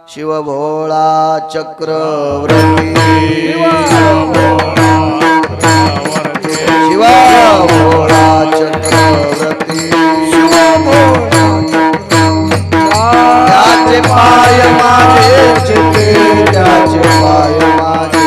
शिव भोळा चक्रवर्ती शिव भोळा चक्रवर्ती त्याचे पाय माझे चिते त्याचे पाय माझे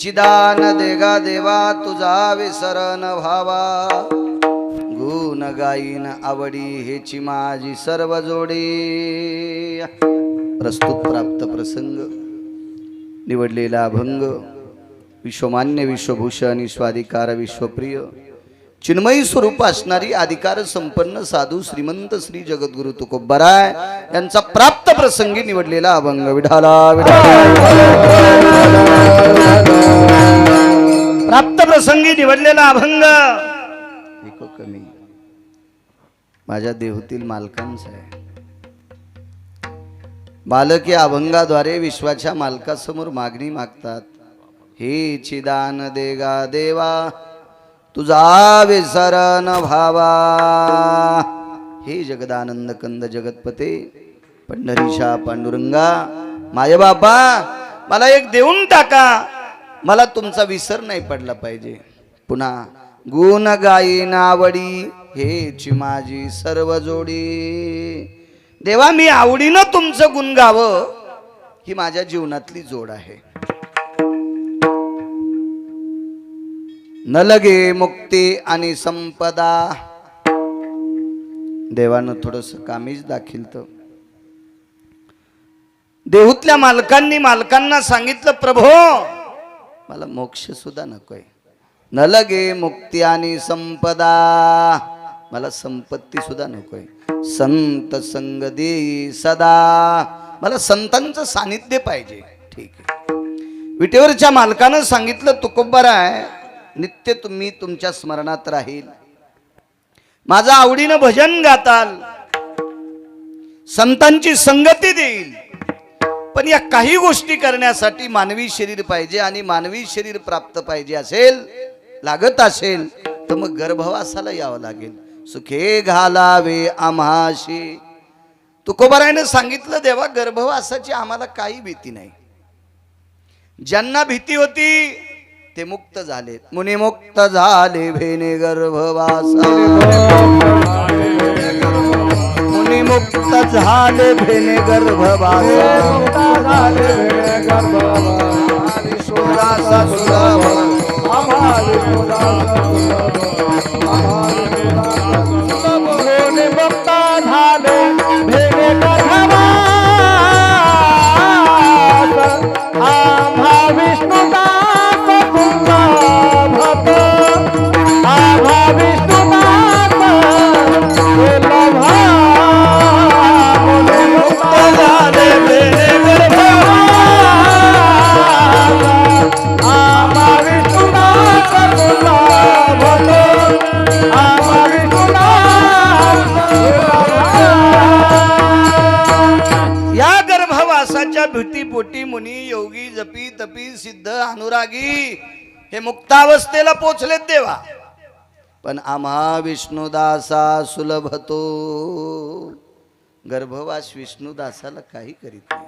चिदान देगा देवा तुझा विसरण व्हावा गुण गाईन आवडी हेची माझी सर्व जोडी प्रस्तुत प्राप्त प्रसंग निवडलेला अभंग विश्वमान्य विश्वभूषण स्वाधिकार विश्वप्रिय चिन्मयी स्वरूप असणारी अधिकार संपन्न साधू श्रीमंत श्री जगद्गुरु तुकोबराय यांचा प्राप्त प्रसंगी निवडलेला अभंग विठाला प्राप्त प्रसंगी निवडलेला अभंग एको कमी माझ्या देहूतील मालकांचा आहे। बालक या अभंगाद्वारे विश्वाच्या मालकासमोर मागणी मागतात, हे चिदान देगा देवा तुझा विसरण भावा, हे जगदानंद कंद जगतपते पंढरीशा पांडुरंगा माय बापा मला एक देऊन टाका, मला तुमचा विसर नाही पडला पाहिजे। पुन्हा गुण गायीन आवडी हेची माझी सर्व जोडी, देवा मी आवडीनं तुमचं गुण गावं ही माझ्या जीवनातली जोड आहे। न लगे मुक्ती आणि संपदा, देवानं थोडस कामीज दाखिलतं। देहूतल्या मालकांना सांगितलं, प्रभो मला मोक्ष सुद्धा नकोय, न लगे मुक्ती आणि संपदा, मला संपत्ती सुद्धा नकोय, संत संग देई सदा, मला संतांचं सानिध्य पाहिजे। ठीक आहे, विटेवरच्या मालकानं सांगितलं, तुकोबराय नित्य तुम्ही तुमच्या स्मरणात राहील, माझं आवडीनं भजन गाताल, संतांची संगती देईल, पण या काही गोष्टी करण्यासाठी मानवी शरीर पाहिजे, आणि मानवी शरीर प्राप्त पाहिजे असेल लागत असेल तर मग गर्भवासाला यावं लागेल, सुखे घालावे आम्हाशी। तुकोबरायनं सांगितलं, देवा गर्भवासाची आम्हाला काही भीती नाही, ज्यांना भीती होती ते मुक्त झाले, मुनी मुक्त झाले भेने गर्भवासा, मुनी मुक्त झाले भेने गर्भवासा, सुरासा सुलभ भीतीपोटी मुनी योगी जपी तपी सिद्ध अनुरागी हे मुक्तावस्थेला पोचलेत देवा, पण आम्हा विष्णुदासा सुलभतो, गर्भवास विष्णुदासाला काही करीत नाही।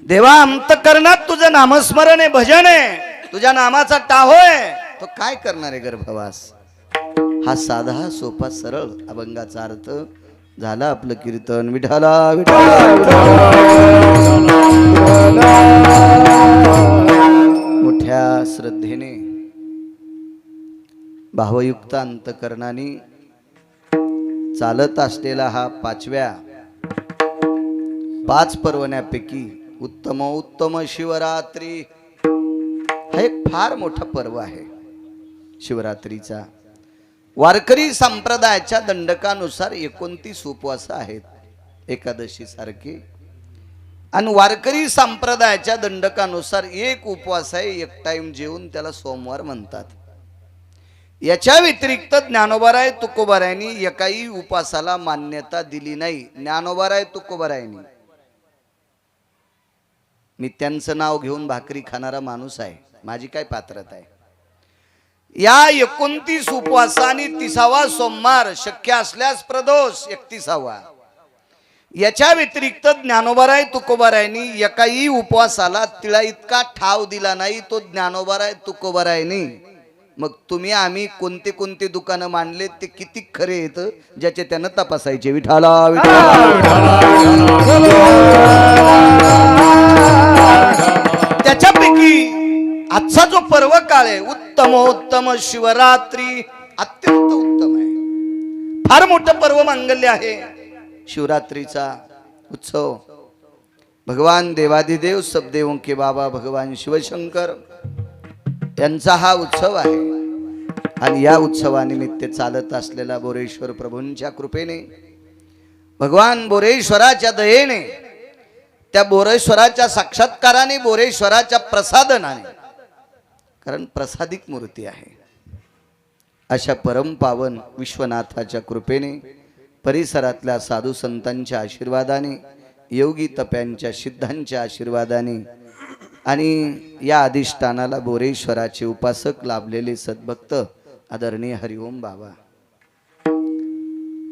देवा अंतकरणात तुझं नामस्मरण आहे, भजन आहे, तुझ्या नामाचा टाहोय, तो काय करणार आहे गर्भवास। हा साधा सोपा सरळ अभंगाचा अर्थ झाला आपलं कीर्तन विठाला विठाला। मोठ्या श्रद्धेने भावयुक्त अंतकरणाने चालत असलेला हा 5व्या 5 पर्वण्यापैकी उत्तम शिवरात्री हा एक फार मोठा पर्व आहे. शिवरात्रीचा वारकरी संप्रदायाच्या दंडकानुसार 29 उपवास आहेत एकादशी सारखे, आणि वारकरी संप्रदायाच्या दंडकानुसार एक उपवास आहे, एक टाइम जेवून त्याला सोमवार म्हणतात. याच्या व्यतिरिक्त ज्ञानोबाराय तुकोबारायांनी एकाही उपवासाला मान्यता दिली नाही. ज्ञानोबाराय तुकोबारायांनी, मी त्यांचं नाव घेऊन भाकरी खाणारा माणूस आहे, माझी काय पात्रता आहे. या 29 उपवासाने 30वा सोमवार शक्य असल्यास प्रदोष 31वा, याच्या व्यतिरिक्त ज्ञानोबाराय तुकोबारायांनी एकाही उपवासाला तिळा इतका ठाव दिला नाही तो ज्ञानोबाराय तुकोबारायांनी. मग तुम्ही आम्ही कोणते कोणते दुकानं मांडले ते किती खरे येत ज्याचे त्यानं तपासायचे. विठाला त्याच्यापैकी आजचा जो पर्व काळ आहे उत्तम शिवरात्री अत्यंत उत्तम आहे. फार मोठं पर्व मांगल्य आहे शिवरात्रीचा उत्सव. भगवान देवादिदेव सबदेवों के बाबा भगवान शिवशंकर यांचा हा उत्सव आहे. आणि या उत्सवानिमित्त चालत असलेला बोरेश्वर प्रभूंच्या कृपेने, भगवान बोरेश्वराच्या दयेने, त्या बोरेश्वराच्या साक्षात्काराने, बोरेश्वराच्या प्रसादनाने, कारण प्रसादिक मूर्ती आहे, अशा परम पावन विश्वनाथाच्या कृपेने, परिसरातल्या साधू संतांच्या आशीर्वादाने, योगी तप्यांच्या सिद्धांच्या आशीर्वादाने आणि या अधिष्ठानाला बोरेश्वराचे उपासक लाभलेले सद्भक्त आदरणीय हरिओम बाबा,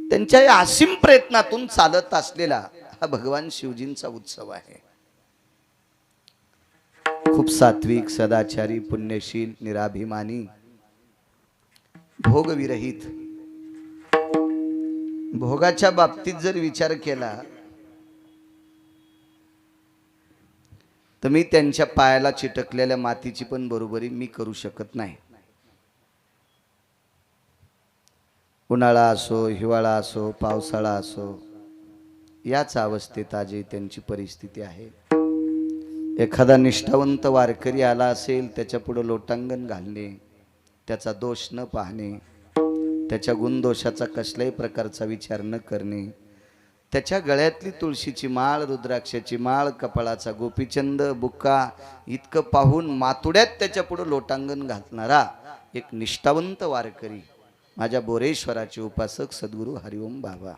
त्यांच्या या असीम प्रयत्नातून चालत असलेला हा भगवान शिवजींचा उत्सव आहे. खूप सात्विक, सदाचारी, पुण्यशील, निराभिमानी, भोगविरहित. भोगाच्या बाबतीत जर विचार केला तर मी त्यांच्या पायाला चिटकलेल्या मातीची पण बरोबरी मी करू शकत नाही. उन्हाळा असो, हिवाळा असो, पावसाळा असो, याच अवस्थेत आजही त्यांची परिस्थिती आहे. एखादा निष्ठावंत वारकरी आला असेल, त्याच्या पुढे लोटांगण घालणे, त्याचा दोष न पाहणे, त्याच्या गुणदोषाचा कसल्याही प्रकारचा विचार न करणे, त्याच्या गळ्यातली तुळशीची माळ, रुद्राक्षाची माळ, कपाळाचा गोपीचंद, बुक्का इतकं पाहून मातुड्यात त्याच्या पुढे लोटांगण घालणारा एक निष्ठावंत वारकरी माझ्या बोरेश्वराचे उपासक सद्गुरू हरिओम बाबा.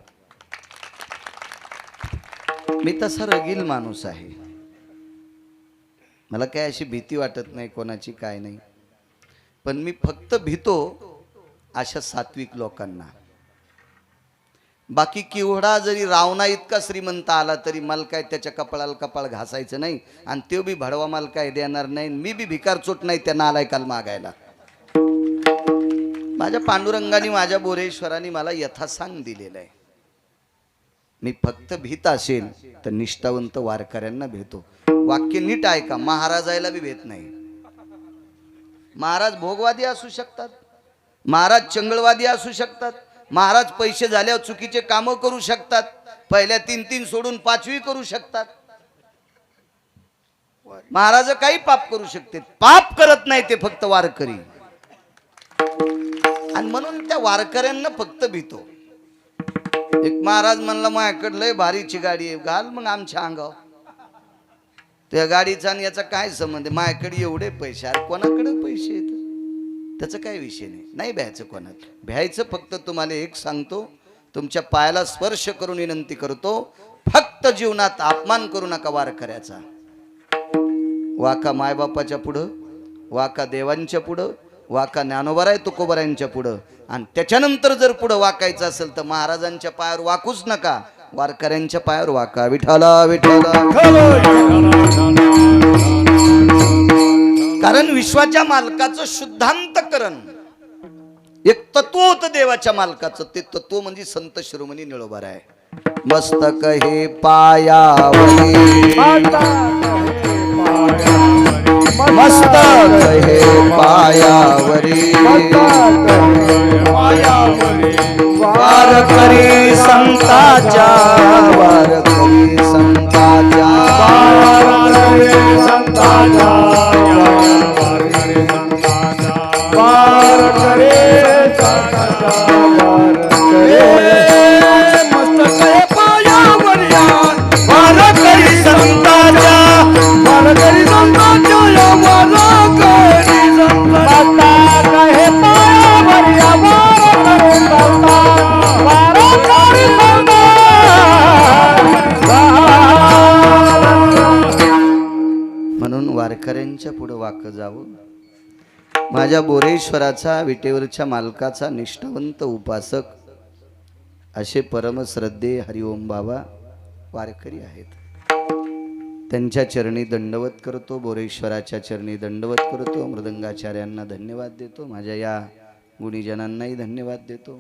मी तसा रगील माणूस आहे, मला काय अशी भीती वाटत नाही कोणाची, काय नाही. पण मी फक्त भीतो अशा सात्विक लोकांना. बाकी किवडा जरी रावणा इतका श्रीमंत आला तरी मला काय त्याच्या कपाळाला कपाळ घासायचं नाही, आणि तो बी भडवा मला काय देणार नाही. मी बी भिकारचोट नाही त्या नालायकाला मागायला. माझ्या पांडुरंगाने, माझ्या बोरेश्वराने मला यथासांग दिलेला आहे. मी फक्त भीत असेल तर निष्ठावंत वारकऱ्यांना भेटतो. वाक्य नीट ऐका, महाराजायला बी भेट नाही. महाराज भोगवादी असू शकतात, महाराज चंगळवादी असू शकतात, महाराज पैसे झाल्यावर चुकीचे कामं करू शकतात, पहिल्या 3 सोडून 5वी करू शकतात. महाराज काही पाप करू शकते, पाप करत नाही ते फक्त वारकरी. आणि म्हणून त्या वारकऱ्यांना फक्त भीतो. एक महाराज म्हणला माझ्याकडे लय भारीची गाडी आहे, घाल मग आमच्या अंगावर. त्या गाडीचा आणि याचा काय संबंध आहे? माझ्याकडे एवढे पैसे, अरे कोणाकडे पैसे आहेत त्याचा काय विषय नाही. नाही भ्यायचं कोणाला, भ्यायचं फक्त तुम्हाला एक सांगतो, तुमच्या पायाला स्पर्श करून विनंती करतो, फक्त जीवनात अपमान करू नका वारकऱ्याचा. वाका मायबापाच्या पुढं, वाका देवांच्या पुढं, वाका ज्ञानोबाराय तुकोबारायांच्या पुढं, आणि त्याच्यानंतर जर पुढं वाकायचं असेल तर महाराजांच्या पायावर वाकूच नका, वारकऱ्यांच्या पायावर वाका. विठाला विठाला. कारण विश्वाच्या मालकाचं शुद्धांतकरण एक तत्व होतं देवाच्या मालकाचं. ते तत्व म्हणजे संत शिरोमणी निळोबाराय. मस्तक हे पायावरी, मस्तक हे पायावरी, वारकरी संताच्या, वारकरी संता वारकऱ्यांच्या पुढे वाक जावं. माझ्या बोरेश्वराचा विटेवरच्या मालकाचा निष्ठावंत उपासक असे परमश्रद्धेय हरिओम बाबा वारकरी आहेत. त्यांच्या चरणी दंडवत करतो. बोरेश्वराच्या चरणी दंडवत करतो. मृदंगाचार्यांना धन्यवाद देतो. माझ्या या गुणीजनांनाही धन्यवाद देतो.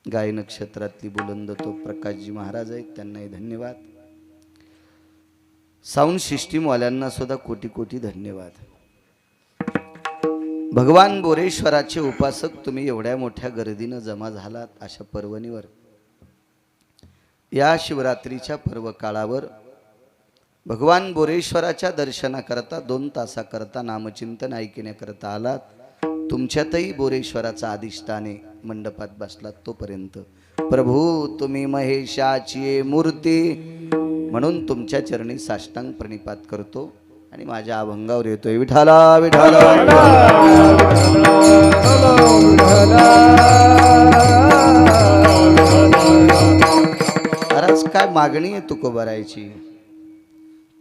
गाय नक्षत्रातली बुलंद तो प्रकाशजी महाराज आहेत, त्यांनाही धन्यवाद. साऊंड सिस्टीमवाल्यांना सुद्धा कोटी कोटी धन्यवाद. भगवान बोरेश्वराचे उपासक तुम्ही एवढ्या मोठ्या गर्दीनं जमा झालात अशा पर्वणीवर, या शिवरात्रीच्या पर्व काळावर भगवान बोरेश्वराच्या दर्शनाकरता 2 तासाकरता नामचिंतन ऐकण्याकरता आलात. तुमच्यातही बोरेश्वराचा अधिष्ठाने मंडपात बसलात. तोपर्यंत प्रभू तुम्ही महेशाची मूर्ती म्हणून तुमच्या चरणी साष्टांग प्रणिपात करतो आणि माझ्या अभंगावर येतोय. विठाला विठाला आज काय मागणी आहे तुकोबारायची?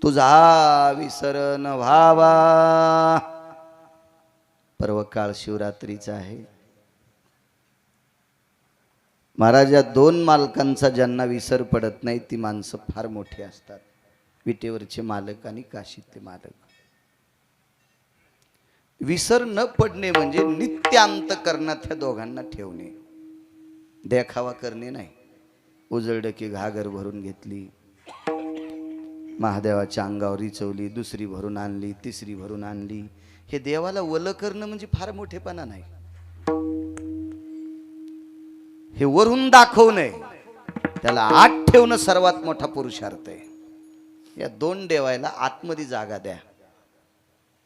तुझा विसर न व्हावा. पर्वकाळ शिवरात्रीचा आहे. महाराज, या 2 मालकांचा ज्यांना विसर पडत नाही ती माणसं फार मोठी असतात. विटेवरचे मालक आणि काशीतले मालक. विसर न पडणे म्हणजे नित्य अंतःकरणात ह्या दोघांना ठेवणे, देखावा करणे नाही. उजळडकी घागर भरून घेतली, महादेवाच्या अंगावर रिचवली, दुसरी भरून आणली, तिसरी भरून आणली. हे देवाला वल करणं म्हणजे फार मोठेपणा नाही. हे वरून दाखवणे, त्याला आत ठेवणं सर्वात मोठा पुरुषार्थ आहे. या 2 देवायला आतमध्ये जागा द्या.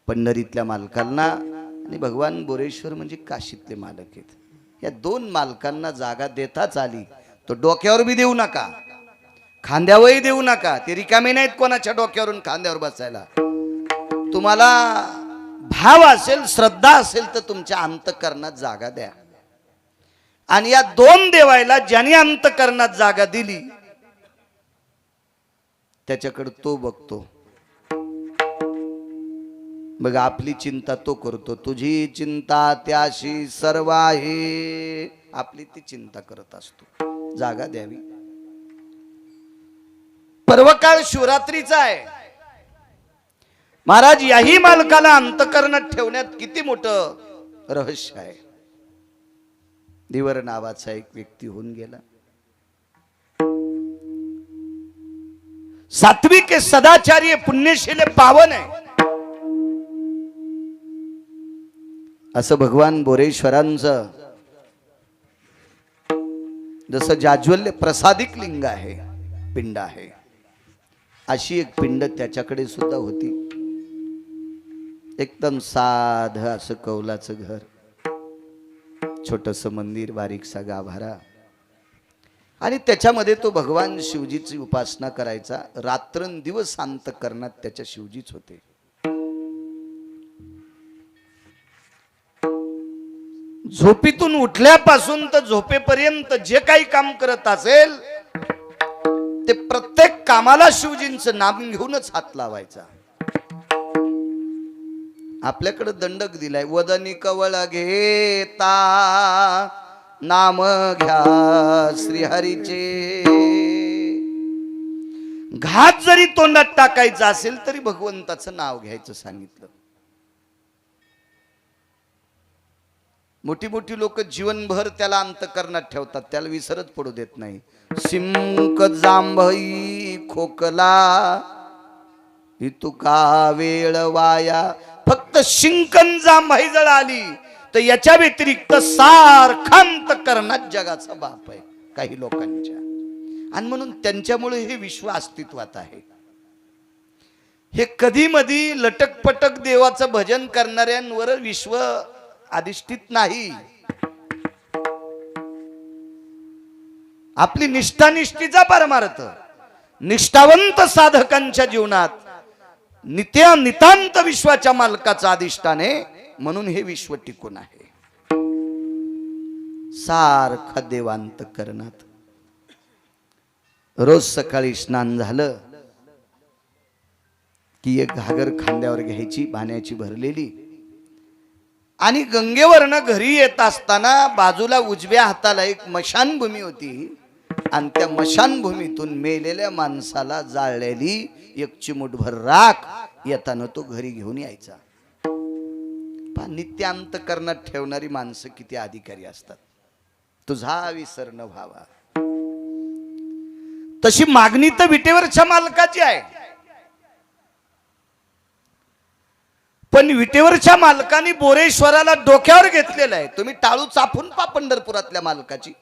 पंढरीतल्या मालकांना आणि भगवान बोरेश्वर म्हणजे काशीतले मालक आहेत. या 2 मालकांना जागा देताच आली. तो डोक्यावर बी देऊ नका, खांद्यावरही देऊ नका. ते रिकामे नाहीत कोणाच्या डोक्यावरून खांद्यावर बसायला. तुम्हाला भाव असेल, श्रद्धा असेल तर तुमच्या अंतःकरणात जागा द्या. आणि या 2 देवायला ज्याने अंतःकरणात जागा दिली त्याच्याकडे तो बघतो. बघ, आपली चिंता तो करतो. तुझी चिंता त्याशी सर्व आहे, आपली ती चिंता करत असतो. जागा द्यावी. पर्वकाळ शिवरात्रीचा आहे. महाराज, याही मालकाला अंतःकरणात ठेवण्यात किती मोठं रहस्य आहे. दिवर नावाचा एक व्यक्ती होऊन गेला. सात्विक सदाचारी पुण्यशील पावन आहे असं भगवान बोरेश्वरांचं जसं जाज्वल्य प्रसादिक लिंग आहे, पिंड आहे, अशी एक पिंड त्याच्याकडे सुद्धा होती. एकदम साध असं कौलाचं घर, छोटस मंदिर, बारीकसा गाभारा, आणि त्याच्यामध्ये तो भगवान शिवजीची उपासना करायचा. रात्रंदिवस अंतःकरणात त्याच्या शिवजीच होते. झोपेतून उठल्यापासून तर झोपेपर्यंत जे काही काम करत असेल ते प्रत्येक कामाला शिवजींचं नाम घेऊनच हात लावायचा. आपल्याकडे दंडक दिलाय, वदनी कवळ घेता नाम घ्या श्रीहरीचे. घात जरी तोंडात टाकायचा असेल तरी भगवंताचं नाव घ्यायचं सांगितलं. मोठी मोठी लोक जीवनभर त्याला अंतःकरणात ठेवतात, त्याला विसरत पडू देत नाही. सिंक जांभई खोकला तुका वेळ वाया. फक्त शिंकन जांभई जळ आली तर याच्या व्यतिरिक्त सारखा अंतःकरणात जगाचा बाप आहे काही लोकांच्या. आणि म्हणून त्यांच्यामुळे हे विश्व अस्तित्वात आहे. हे कधी मधी लटकपटक देवाचं भजन करणाऱ्यांवर विश्व अधिष्ठित नाही. आपली निष्ठानिष्ठीचा परमार्थ निष्ठावंत साधकांच्या जीवनात नितांत विश्वाच्या मालकाचा अधिष्ठान आहे. म्हणून हे विश्व टिकून आहे. सारखा देवांत करणात. रोज सकाळी स्नान झालं की एक घागर खांद्यावर घ्यायची पाण्याची भरलेली, आणि गंगेवरनं घरी येत असताना बाजूला उजव्या हाताला एक मशानभूमी होती, आणि त्या मशानभूमीतून मेलेल्या माणसाला जाळलेली एक चिमूटभर राख येताना तो घरी घेऊन यायचा. नित्य अंतःकरणात ठेवणारी माणसं किती अधिकारी असतात. तुझा विसर न व्हावा, तशी मागणी तर विटेवरच्या मालकाची आहे. पण विटेवरच्या मालकाने बोरेश्वराला डोक्यावर घेतलेलं आहे. तुम्ही टाळू चापून पा पंढरपुरातल्या मालकाची.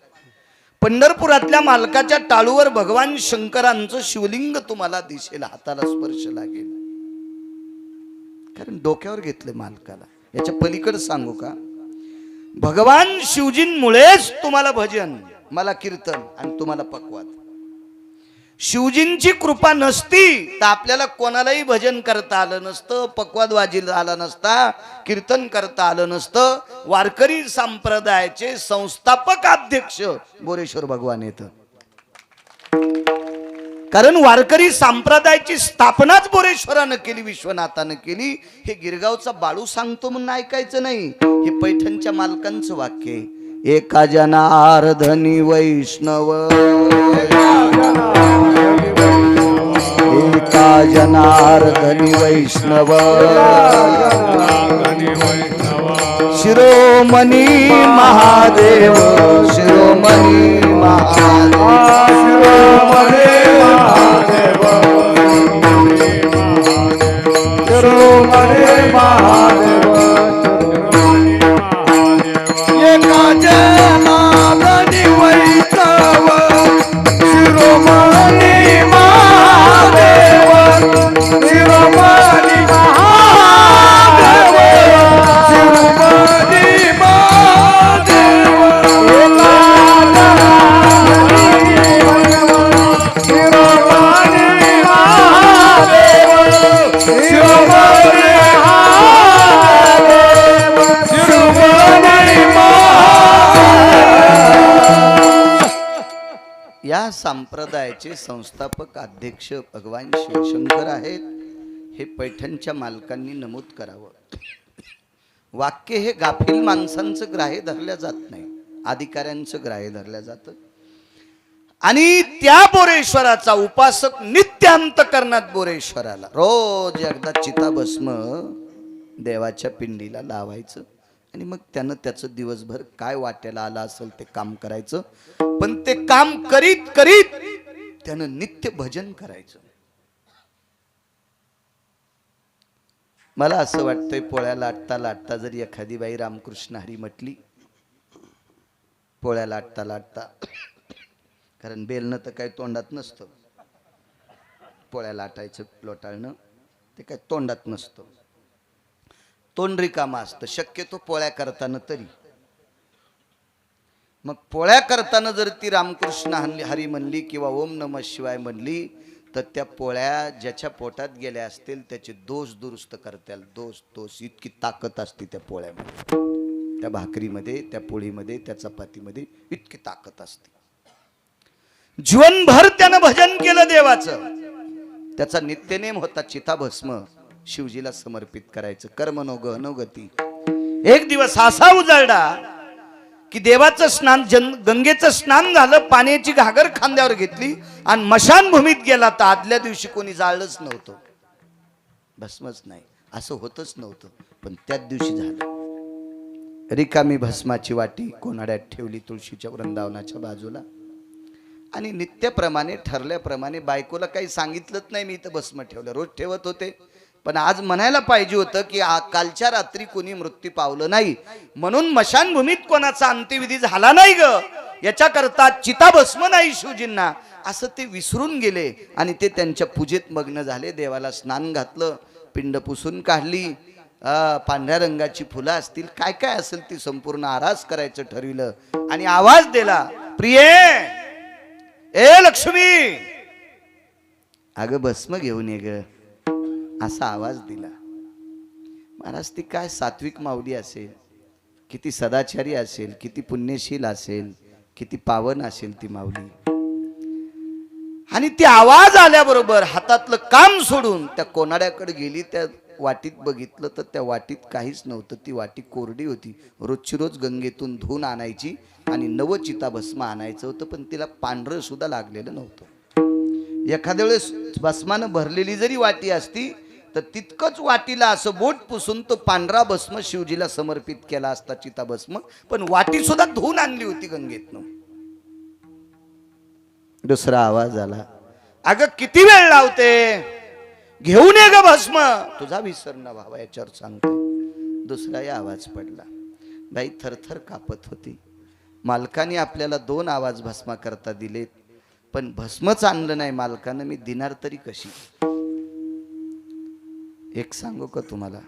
पंढरपुरातल्या मालकाच्या टाळूवर भगवान शंकरांचं शिवलिंग तुम्हाला दिसेल, हाताला स्पर्श लागेल, कारण डोक्यावर घेतलं मालकाला. याच्या पलीकडे सांगू का, भगवान शिवजींमुळेच तुम्हाला भजन, मला कीर्तन आणि तुम्हाला पक्वाद. शिवजींची कृपा नसती तर आपल्याला कोणालाही भजन करता आलं नसतं, पक्वाद वाजीला आला नसता, कीर्तन करता आलं नसतं. वारकरी संप्रदायाचे संस्थापक अध्यक्ष बोरेश्वर भगवान येत, कारण वारकरी संप्रदायाची स्थापनाच बोरेश्वरानं केली, विश्वनाथानं केली. हे गिरगावचा बाळू सांगतो म्हणून ऐकायचं नाही, हे पैठणच्या मालकांचं वाक्य आहे. एका जनार्दनी वैष्णव, एका जनार्दनी वैष्णव, शिरोमणी महादेव, शिरोमणी महादेव, शिरोमणी महादेव, एका जनार्दनी वैष्णव, शिरोमणी महादेव, शिरोमणी महादेव, शिरोमणी महादेव, शिरोमणी महादेव, शिरोमणी या संप्रदायाचे संस्थापक अध्यक्ष भगवान शिवशंकर आहेत. हे पैठणच्या मालकांनी नमूद करावं. वाक्य हे गाफील माणसांचं ग्राह्य धरल्या जात नाही, अधिकाऱ्यांचं ग्राह्य धरल्या जातं. आणि त्या बोरेश्वराचा उपासक नित्य अंतःकरणात बोरेश्वराला रोज एकदा चिताभस्म देवाच्या पिंडीला लावायचं, आणि मग त्यानं त्याचं दिवसभर काय वाट्याला आलं असेल ते काम करायचं. पण ते काम करीत करीत त्यानं नित्य भजन करायचं. मला असं वाटतंय, पोळ्या लाटता लाटता जरी एखादी बाई रामकृष्ण हरी म्हटली, पोळ्या लाटता लाटता, कारण बेलणं तर काही तोंडात नसतं, पोळ्या लाटायचं लोटाळणं ते काय तोंडात नसतं, तोंड रिकामं असतं शक्यतो पोळ्या करताना तरी. मग पोळ्या करताना जर ती रामकृष्ण हरी म्हणली किंवा ओम नमः शिवाय म्हणली, तर त्या पोळ्या ज्याच्या पोटात गेल्या असतील त्याचे दोष दुरुस्त करतील. दोष इतकी ताकद असते त्या पोळ्यामध्ये, त्या भाकरीमध्ये, त्या पोळीमध्ये, त्या चपातीमध्ये इतकी ताकद असते. जीवनभर त्यानं भजन केलं देवाचं. त्याचा नित्यनेम होता चिताभस्म शिवजीला समर्पित करायचं. कर्म नो गहनो गती. एक दिवस असा उजाडला की देवाचं स्नान, गंगेचं स्नान झालं, पाण्याची घागर खांद्यावर घेतली आणि मशानभूमीत गेला, तर आदल्या दिवशी कोणी जाळलंच नव्हतं, भस्मच नाही, असं होतच नव्हतं. पण त्याच दिवशी झालं. रिकामी भस्माची वाटी कोणाड्यात ठेवली तुळशीच्या वृंदावनाच्या बाजूला, आणि नित्यप्रमाणे ठरल्याप्रमाणे बायकोला काही सांगितलंच नाही मी इथं भस्म ठेवलं, रोज ठेवत होते. पण आज म्हणायला पाहिजे होतं की कालच्या रात्री कोणी मृत्यू पावलं नाही, म्हणून मशानभूमीत कोणाचा अंत्यविधी झाला नाही ग, याच्याकरता चिताभस्म नाही शिवजींना, असं ते विसरून गेले. आणि ते त्यांच्या पूजेत मग्न झाले. देवाला स्नान घातलं, पिंड पुसून काढली, पांढऱ्या रंगाची फुलं असतील, काय काय असेल ती संपूर्ण आरास करायचं ठरविलं. आणि आवाज दिला, प्रिये, ए लक्ष्मी, अगं भस्म घेऊन ये ग, असा आवाज दिला. महाराज ती काय सात्विक माऊली असेल, किती सदाचारी असेल, किती पुण्यशील असेल, किती पावन असेल ती माऊली. आणि ती आवाज आल्याबरोबर हातातलं काम सोडून त्या कोनाड्याकडे गेली. त्या वाटीत बघितलं तर त्या वाटीत काहीच नव्हतं. ती वाटी कोरडी होती. रोजची रोज गंगेतून धुवून आणायची आणि नव चिताभस्म आणायचं होतं, पण तिला पांढरं सुद्धा लागलेलं नव्हतं. एखाद्या वेळेस भस्मानं भरलेली जरी वाटी असती तर तितकंच वाटीला असं बोट पुसून तो पांढरा भस्म शिवजीला समर्पित केला असता, चिताभस्म. पण वाटी सुद्धा धुवून आणली होती गंगेतनं. दुसरा आवाज आला, अगं किती वेळ लावते, घेऊन ये ग भस्म. तुझा विसर ना भावा याच्यावर सांगते. दुसराही आवाज पडला. बाई थरथर कापत होती. मालकाने आपल्याला 2 आवाज भस्मा करता दिलेत, पण भस्मच आणलं नाही मालकानं. मी दिनार तरी कशी. एक सांगू का तुम्हाला,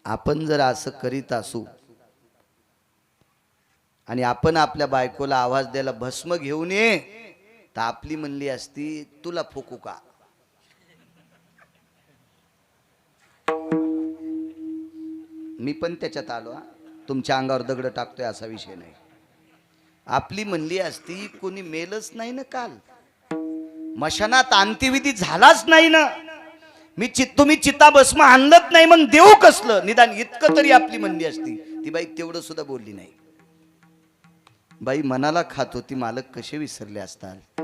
आपण जर असं करीत असू आणि आपण आपल्या बायकोला आवाज द्यायला भस्म घेऊन ये, तर आपली म्हणली असती तुला फुकू का. मी पण त्याच्यात आलो, तुमच्या अंगावर दगड टाकतोय असा विषय नाही. आपली म्हणली असती कोणी मेलच नाही ना काल, मशानात अंत्यविधी झालाच नाही ना, तुम्ही चिताभस्म आणलंच नाही, मग देऊ कसलं, निदान इतकं तरी आपली म्हणली असती. ती बाई तेवढं सुद्धा बोलली नाही. बाई मनाला खात होती. मालक कसे विसरले असतात,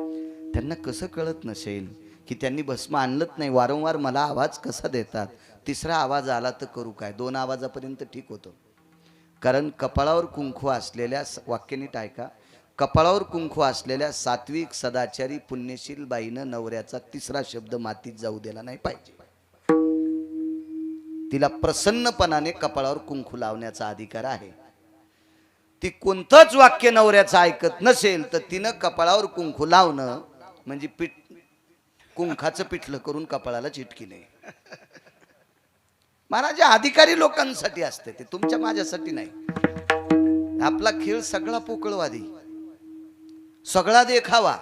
त्यांना कसं कळत नसेल की त्यांनी भस्म आणलंच नाही. वारंवार मला आवाज कसा देतात. तिसरा आवाज आला तर करू काय. 2 आवाजापर्यंत ठीक होतं, कारण कपाळावर कुंकू असलेल्या, वाक्य नीट ऐका, कपाळावर कुंकू असलेल्या सात्विक सदाचारी पुण्यशील बाईनं नवऱ्याचा तिसरा शब्द मातीत जाऊ दिला नाही पाहिजे. तिला प्रसन्नपणाने कपाळावर कुंकू लावण्याचा अधिकार आहे. ती कोणतंच वाक्य नवऱ्याचं ऐकत नसेल तर तिनं कपाळावर कुंकू लावणं म्हणजे कुंखाचं पिठलं करून कपाळाला चिटकी नये. महाराज अधिकारी लोकांसाठी असते ते, तुमच्या माझ्यासाठी नाही. आपला खेळ सगळा पोकळवादी, सगळा देखावा.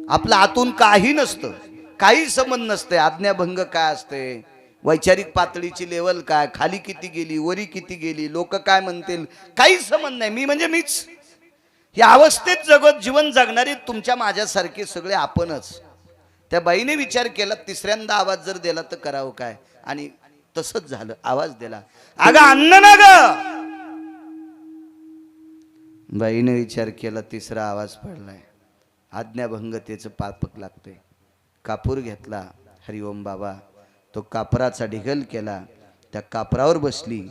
आपला आतून काही नसतं, काही संबंध नसते. आज्ञाभंग काय असते, वैचारिक पातळीची लेवल काय, खाली किती गेली, वरी किती गेली, लोक काय म्हणतील, काही संबंध नाही. मी म्हणजे मीच. या अवस्थेत जगत जीवन जगणारे तुमच्या माझ्यासारखे सगळे आपणच. त्या बाईने विचार केला, तिसऱ्यांदा आवाज जर दिला तर करावं काय, आणि तसंच झालं. आवाज दिला, अगं अन्न ना ग. बाईने विचार केला, तिसरा आवाज पडलाय, आज्ञाभंगतेचं पापक लागतंय. कापूर घेतला, हरिओम बाबा. तो कापराचा ढिगल केला, त्या कापरावर बसली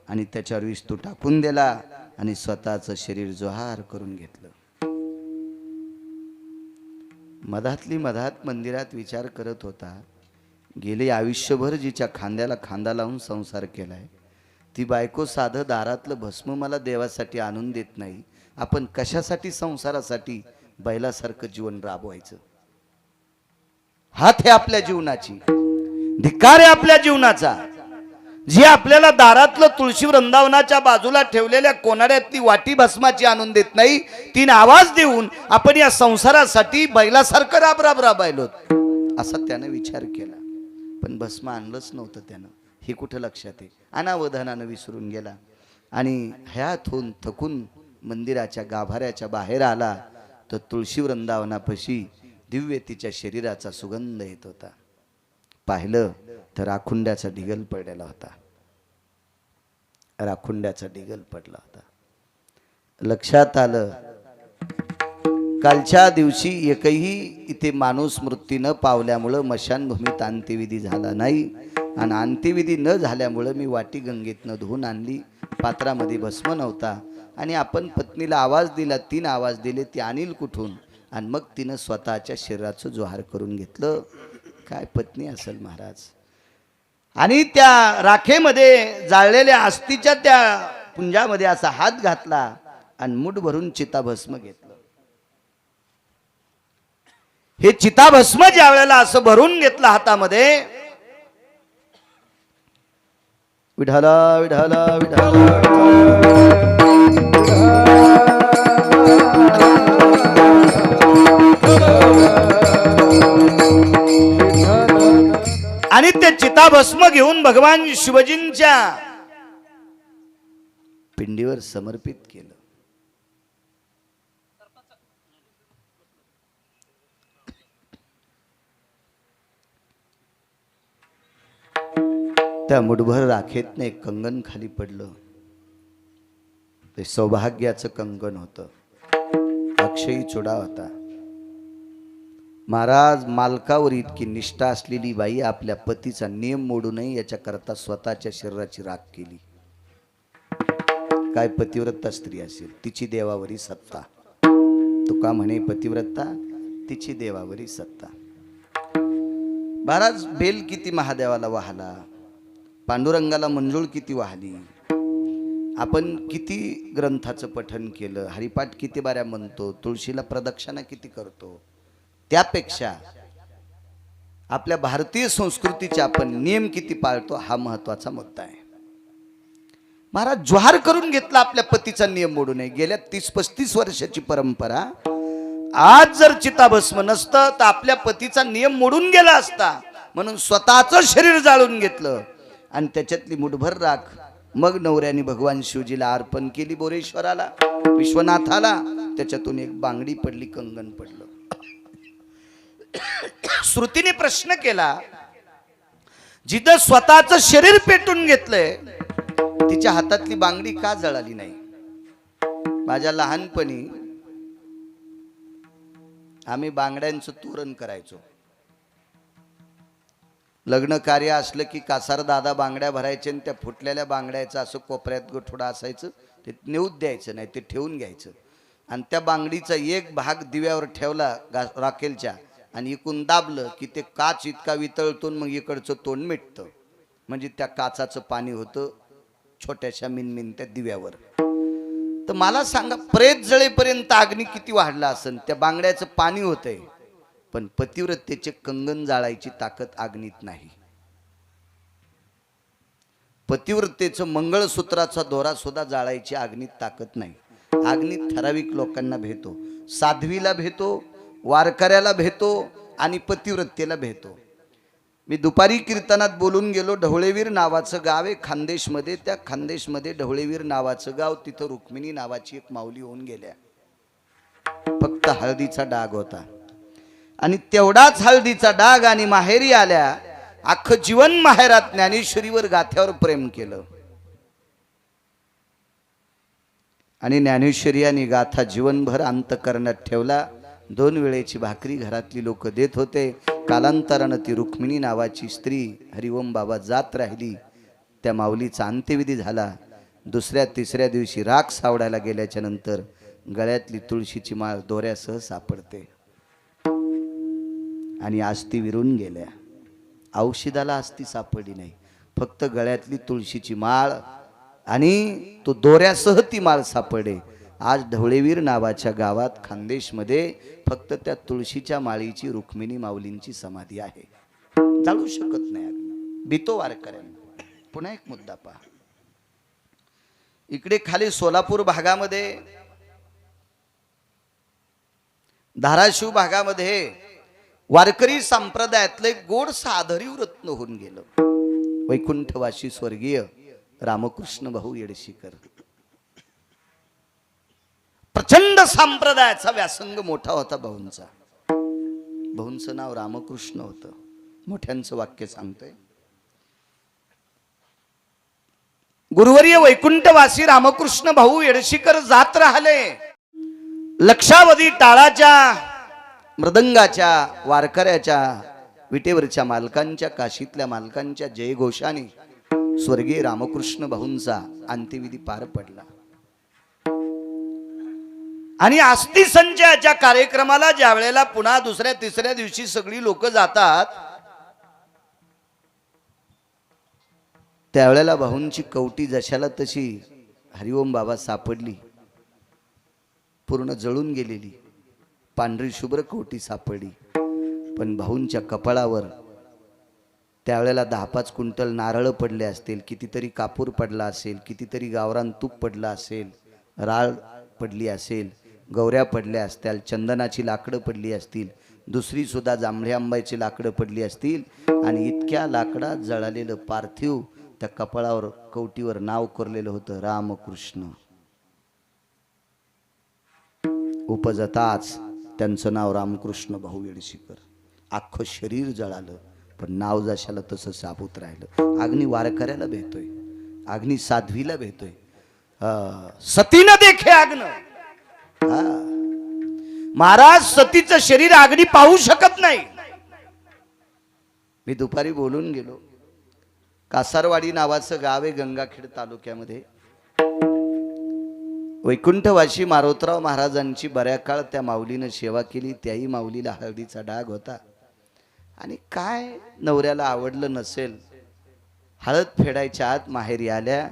आणि त्याच्यावर विस्तू टाकून दिला आणि स्वतःचं शरीर जोहार करून घेतलं. मधातली मधात मंदिरात विचार करत होता, गेले आयुष्यभर जिच्या खांद्याला खांदा लावून संसार केलाय, ती बायको साधं दारातलं भस्म मला देवासाठी आणून देत नाही. आपण कशासाठी संसारासाठी बैलासारखं जीवन राबवायचं. हात हे आपल्या जीवनाची, धिक्कार आहे आपल्या जीवनाचा. जी आपल्याला दारातलं तुळशी वृंदावनाच्या बाजूला ठेवलेल्या कोनाड्यातली वाटी भस्माची आणून देत नाही, तीन आवाज देऊन आपण या संसारासाठी बैलासारखं राबायलो, असा त्यानं विचार केला. पण भस्म आणलंच नव्हतं त्यानं. हे कुठं लक्षात आहे. अनावधानानं विसरून गेला आणि हयात होऊन थकून मंदिराच्या गाभाऱ्याच्या बाहेर आला तर तुळशी वृंदावनापाशी दिव्य तिच्या शरीराचा सुगंध येत होता. पाहिलं तर राखुंड्याचा ढिगल पडलेला होता. राखुंड्याचा ढिगल पडला होता. लक्षात आलं, कालच्या दिवशी एकही इथे माणूस मृत्यू न पावल्यामुळं मशानभूमीत अंत्यविधी झाला नाही, आणि अंत्यविधी न झाल्यामुळं मी वाटी गंगेतनं धुवून आणली. पात्रामध्ये भस्म नव्हता आणि आपण पत्नीला आवाज दिला, 3 आवाज दिले, ती आणील कुठून, आणि मग तिनं स्वतःच्या शरीराचं जोहार करून घेतलं. काय पत्नी असेल महाराज. आणि त्या राखेमध्ये जाळलेल्या अस्थिच्या त्या पुंजामध्ये असा हात घातला आणि मूठ भरून चिताभस्म घेतलं. हे चिताभस्म ज्या वेळेला असं भरून घेतलं हातामध्ये, विठाला विठाला विठाला आणि ते चिताभस्म घेऊन भगवान शिवजींच्या पिंडीवर समर्पित केलं. त्या मुठभर राखेतने एक कंगन खाली पडलं. ते सौभाग्याचं कंगन होतं. अक्षयी चुडा होता. महाराज, मालकावर इतकी निष्ठा असलेली बाई आपल्या पतीचा नियम मोडू नये याच्याकरता स्वतःच्या शरीराची राख केली. काय पतिव्रता स्त्री असेल, तिची देवावरी सत्ता. तुका म्हणे पतिव्रता तिची देवावरी सत्ता. महाराज, बेल किती महादेवाला वाहला, पांडुरंगाला मंजुळ किती वाहली, आपण किती ग्रंथाचं पठन केलं, हरिपाठ किती बाऱ्या म्हणतो, तुळशीला प्रदक्षिणा किती करतो, त्यापेक्षा आपल्या भारतीय संस्कृतीचे आपण नियम किती पाळतो हा महत्वाचा मुद्दा आहे. महाराज ज्वार करून घेतला आपल्या पतीचा नियम मोडू नये. गेल्या 30-35 वर्षाची परंपरा. आज जर चिताभस्म नसतं तर आपल्या पतीचा नियम मोडून गेला असता. म्हणून स्वतःचं शरीर जाळून घेतलं आणि त्याच्यातली मुठभर राख मग नवऱ्याने भगवान शिवजीला अर्पण केली, बोरेश्वराला, विश्वनाथाला. त्याच्यातून एक बांगडी पडली, कंगन पडलं. श्रुतीने प्रश्न केला, जिथं स्वतःचं शरीर पेटून घेतलंय तिच्या हातातली बांगडी का जळाली नाही? माझ्या लहानपणी आम्ही बांगड्यांचं तोरण करायचो. लग्न कार्य असलं की कासार दादा बांगड्या भरायचे आणि त्या फुटलेल्या बांगड्याचं असं कोपऱ्यात गोठोडा असायचं, ते नेऊत द्यायचं नाही, ते ठेवून घ्यायचं. आणि त्या बांगडीचा एक भाग दिव्यावर ठेवला राखेलच्या आणि इकून दाबलं की ते काच इतका वितळतो, मग इकडचं तोंड मिटतं. म्हणजे त्या काचाचं पाणी होतं छोट्याशा मिनमिन दिव्यावर. तर मला सांगा, प्रेत जळेपर्यंत अग्नी किती वाढला असेल, त्या बांगड्याचं पाणी होतंय, पण पतिव्रतेचे कंगन जाळायची ताकद अग्नीत नाही. पतिव्रतेचं मंगळसूत्राचा दोरा सुद्धा जाळायची अग्नीत ताकद नाही. अग्नीत ठराविक लोकांना भेटतो, साध्वीला भेटतो, वारकऱ्याला भेटतो आणि पतिव्रतेला भेटतो. मी दुपारी कीर्तनात बोलून गेलो, ढवळेवीर नावाचं गाव आहे खानदेशमध्ये. त्या खानदेशमध्ये ढवळेवीर नावाचं गाव, तिथं रुक्मिणी नावाची एक माऊली होऊन गेल्या. फक्त हळदीचा डाग होता आणि तेवढाच हळदीचा डाग आणि माहेरी आल्या. अख्खं जीवन माहेरात ज्ञानेश्वरीवर गाथ्यावर प्रेम केलं आणि ज्ञानेश्वरी आणि गाथा जीवनभर अंतकरणात ठेवला. 2 वेळेची भाकरी घरातली लोक देत होते. कालांतरानं ती रुक्मिणी नावाची स्त्री हरिओम बाबा जात राहिली. त्या माऊलीचा अंत्यविधी झाला. 2ऱ्या-3ऱ्या दिवशी राख सावडायला गेल्याच्या नंतर गळ्यातली तुळशीची माळ दोऱ्यासह सापडते आणि आस्ती विरून गेल्या. औषधाला आस्ती सापडली नाही, फक्त गळ्यातली तुळशीची माळ आणि तो दोऱ्यासह ती माळ सापडे. आज ढवळेवीर नावाच्या गावात खानदेशमध्ये फक्त त्या तुळशीच्या माळीची रुक्मिणी माऊलींची समाधी आहे. जाळू शकत नाही अग्नी, भीतो वारकऱ्यांना. पुन्हा एक मुद्दा पहा, इकडे खाली सोलापूर भागामध्ये, धाराशिव भागामध्ये वारकरी संप्रदायातलं एक गोड साधरी रत्न होऊन गेलं. वैकुंठवासी स्वर्गीय रामकृष्ण भाऊ येडशीकर. प्रचंड संप्रदायाचा व्यासंग मोठा होता भाऊंचा. भाऊंचं नाव रामकृष्ण होतं. मोठ्यांचं वाक्य सांगतोय, गुरुवर्य वैकुंठवासी रामकृष्ण भाऊ येडशीकर जात राहिले. लक्षावधी टाळाच्या, मृदंगाच्या, वारकऱ्याच्या, विटेवरच्या मालकांच्या, काशीतल्या मालकांच्या जयघोषाने स्वर्गीय रामकृष्ण भाऊंचा अंत्यविधी पार पडला. आणि आस्ती संचयाच्या कार्यक्रमाला ज्या वेळेला पुन्हा 2ऱ्या-3ऱ्या दिवशी सगळी लोक जातात, त्यावेळेला भाऊंची कवटी जशाला तशी हरिओम बाबा सापडली. पूर्ण जळून गेलेली पांढरी शुभ्र कवटी सापडली. पण भाऊंच्या कपाळावर त्यावेळेला 10-5 क्विंटल नारळ पडले असतील, कितीतरी कापूर पडला असेल, कितीतरी गावरान तूप पडला असेल, राळ पडली असेल, गौऱ्या पडल्या असतील, चंदनाची लाकडं पडली असतील, दुसरी सुद्धा जांभळे आंब्याची लाकडं पडली असतील. आणि इतक्या लाकडात जळालेलं पार्थिव त्या कपाळावर, कवटीवर नाव कोरलेलं होतं, रामकृष्ण. उपजताच त्यांचं नाव रामकृष्ण भाऊ येडशीकर. अख्खं शरीर जळालं. पण नाव जशाला तसं साबूत राहिलं. अग्नी वारकऱ्याला भेटतोय, अग्नी साध्वीला भेटतोय, सतीनं देखे अग्न. महाराज सतीचं शरीर अग्नी पाहू शकत नाही. मी दुपारी बोलून गेलो. कासारवाडी नावाचं गाव आहे गंगाखेड तालुक्यामध्ये. वैकुंठवासी मारोतराव महाराजांची बऱ्या काळ त्या माऊलीनं सेवा केली. त्याही माऊलीला हळदीचा डाग होता. आणि काय नवऱ्याला आवडलं नसेल, हळद फेडायच्या आत माहेरी आल्या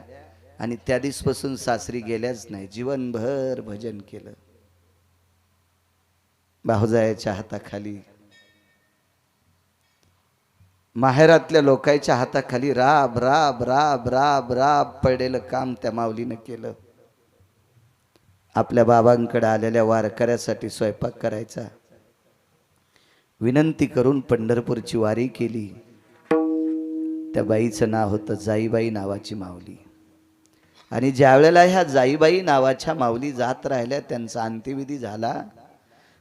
आणि त्या दिवसापासून सासरी गेल्याच नाही. जीवनभर भजन केलं. भाऊजायाच्या हाताखाली, माहेरातल्या लोकांच्या हाताखाली राब राब राब राब राब पडलेलं काम त्या माऊलीनं केलं. आपल्या बाबांकडे आलेल्या वारकऱ्यासाठी स्वयंपाक करायचा. विनंती करून पंढरपूरची वारी केली. त्या बाईचं नाव होतं जाईबाई नावाची माऊली. आणि ज्या वेळेला ह्या जाईबाई नावाच्या माऊली जात राहिल्या, त्यांचा अंत्यविधी झाला.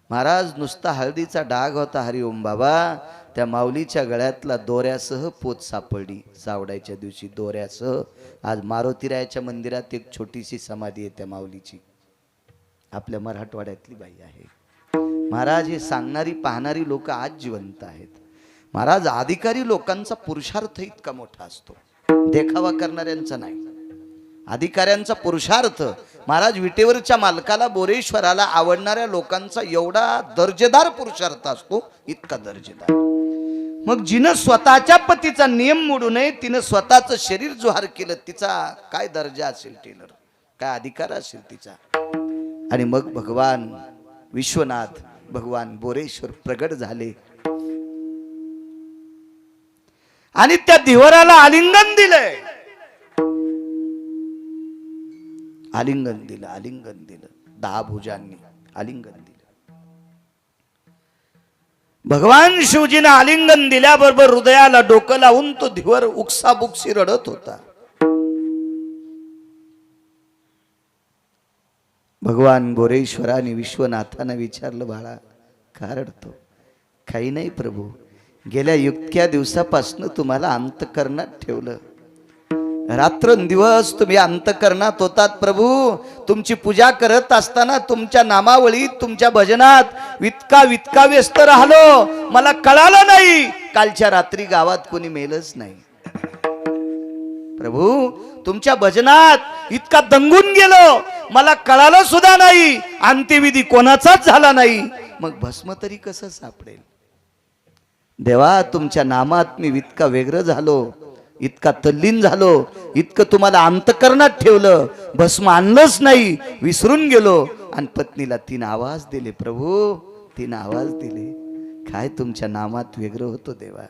महाराज नुसता हळदीचा डाग होता. हरिओम बाबा. त्या माऊलीच्या गळ्यातला दोऱ्यासह पोत सापडली. जावडायच्या दिवशी दोऱ्यासह. आज मारुतीरायाच्या मंदिरात एक छोटीशी समाधी आहे त्या माऊलीची. आपल्या मराठवाड्यातली बाई आहे. महाराज हे सांगणारी पाहणारी लोक आज जिवंत आहेत. महाराज अधिकारी लोकांचा पुरुषार्थ इतका मोठा असतो, देखावा करणाऱ्यांचा नाही. अधिकाऱ्यांचा पुरुषार्थ, महाराज विटेवरच्या मालकाला, बोरेश्वराला आवडणाऱ्या लोकांचा एवढा दर्जेदार पुरुषार्थ असतो, इतका दर्जेदार. मग जिनं स्वतःच्या पतीचा नियम मोडू नये, तिनं स्वतःचं शरीर जोहार केलं. तिचा काय दर्जा असेल, टेलर काय अधिकार असेल तिचा. आणि मग भगवान विश्वनाथ, भगवान बोरेश्वर प्रगट झाले आणि त्या धिवराला आलिंगन दिलंय. आलिंगन दिलं, आलिंगन दिलं. 10 भुजांनी आलिंगन दिलं. भगवान शिवजीनं आलिंगन दिल्याबरोबर हृदयाला डोकं लावून तो धिवर उकसाबुकसी रडत होता. भगवान बोरेश्वराने विश्वनाथानं विचारलं, बाळा का रडतो? काही नाही प्रभू, गेल्या इतक्या दिवसापासून तुम्हाला अंतकरणात ठेवलं. रात्रंदिवस तुम्ही अंतकरणात होतात प्रभू. तुमची पूजा करत असताना तुमच्या नामावळीत, तुमच्या भजनात इतका व्यस्त राहिलो, मला कळालं नाही. कालच्या रात्री गावात कोणी मेलच नाही प्रभू. तुमच्या भजनात इतका दंगून गेलो, मला कळालं सुद्धा नाही. अंत्यविधी कोणाचाच झाला नाही. मग भस्म तरी कसं सापडेल? देवा, तुमच्या नामात मी इतका व्यग्र झालो, इतका तल्लीन झालो, इतकं तुम्हाला अंतकरणात ठेवलं, भस्म आणलंच नाही, विसरून गेलो. आणि पत्नीला 3 आवाज दिले प्रभू, 3 आवाज दिले. काय तुमच्या नामात व्यग्र होतो देवा.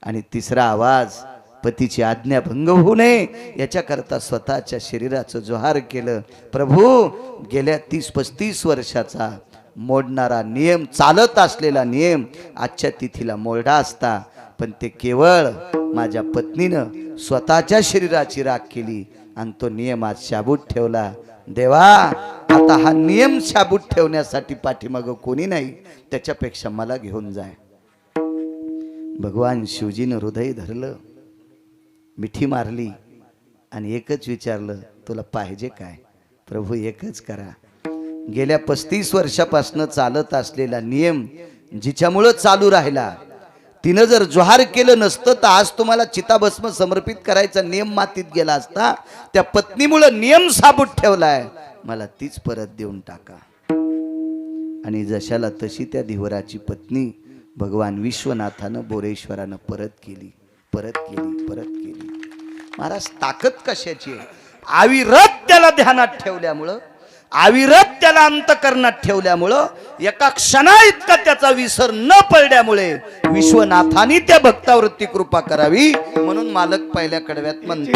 आणि 3रा आवाज, पतीची आज्ञा भंग होऊ नये याच्याकरता स्वतःच्या शरीराचं जोहार केलं. प्रभू, गेल्या 30-35 वर्षाचा मोडणारा नियम, चालत असलेला नियम आजच्या तिथीला मोडा असता, पण ते केवळ माझ्या पत्नीनं स्वतःच्या शरीराची राख केली आणि तो नियम आज शाबूत ठेवला. देवा, आता हा नियम शाबूत ठेवण्यासाठी पाठीमागं कोणी नाही, त्याच्यापेक्षा मला घेऊन जाय. भगवान शिवजीनं हृदय धरलं, मिठी मारली आणि एकच विचारलं, तुला पाहिजे काय? प्रभू एकच करा. गेल्या 35 वर्षापासून चालत असलेला नियम जिच्यामुळं चालू राहिला, तिनं जर जोहार केलं नसतं तर आज तुम्हाला चिताभस्म समर्पित करायचा नियम मातीत गेला असता. त्या पत्नीमुळं नियम साबूत ठेवलाय, मला तीच परत देऊन टाका. आणि जशाला तशी त्या धिवराची पत्नी भगवान विश्वनाथानं, बोरेश्वरानं परत केली. महाराज, ताकद कशाची आहे? अविरत त्याला ध्यानात ठेवल्यामुळं, अविरत त्याला अंतकरणात ठेवल्यामुळं, एका क्षणा इतका त्याचा विसर न पडल्यामुळे विश्वनाथानी त्या भक्तावरती कृपा करावी. म्हणून मालक पहिल्या कडव्यात म्हणतात,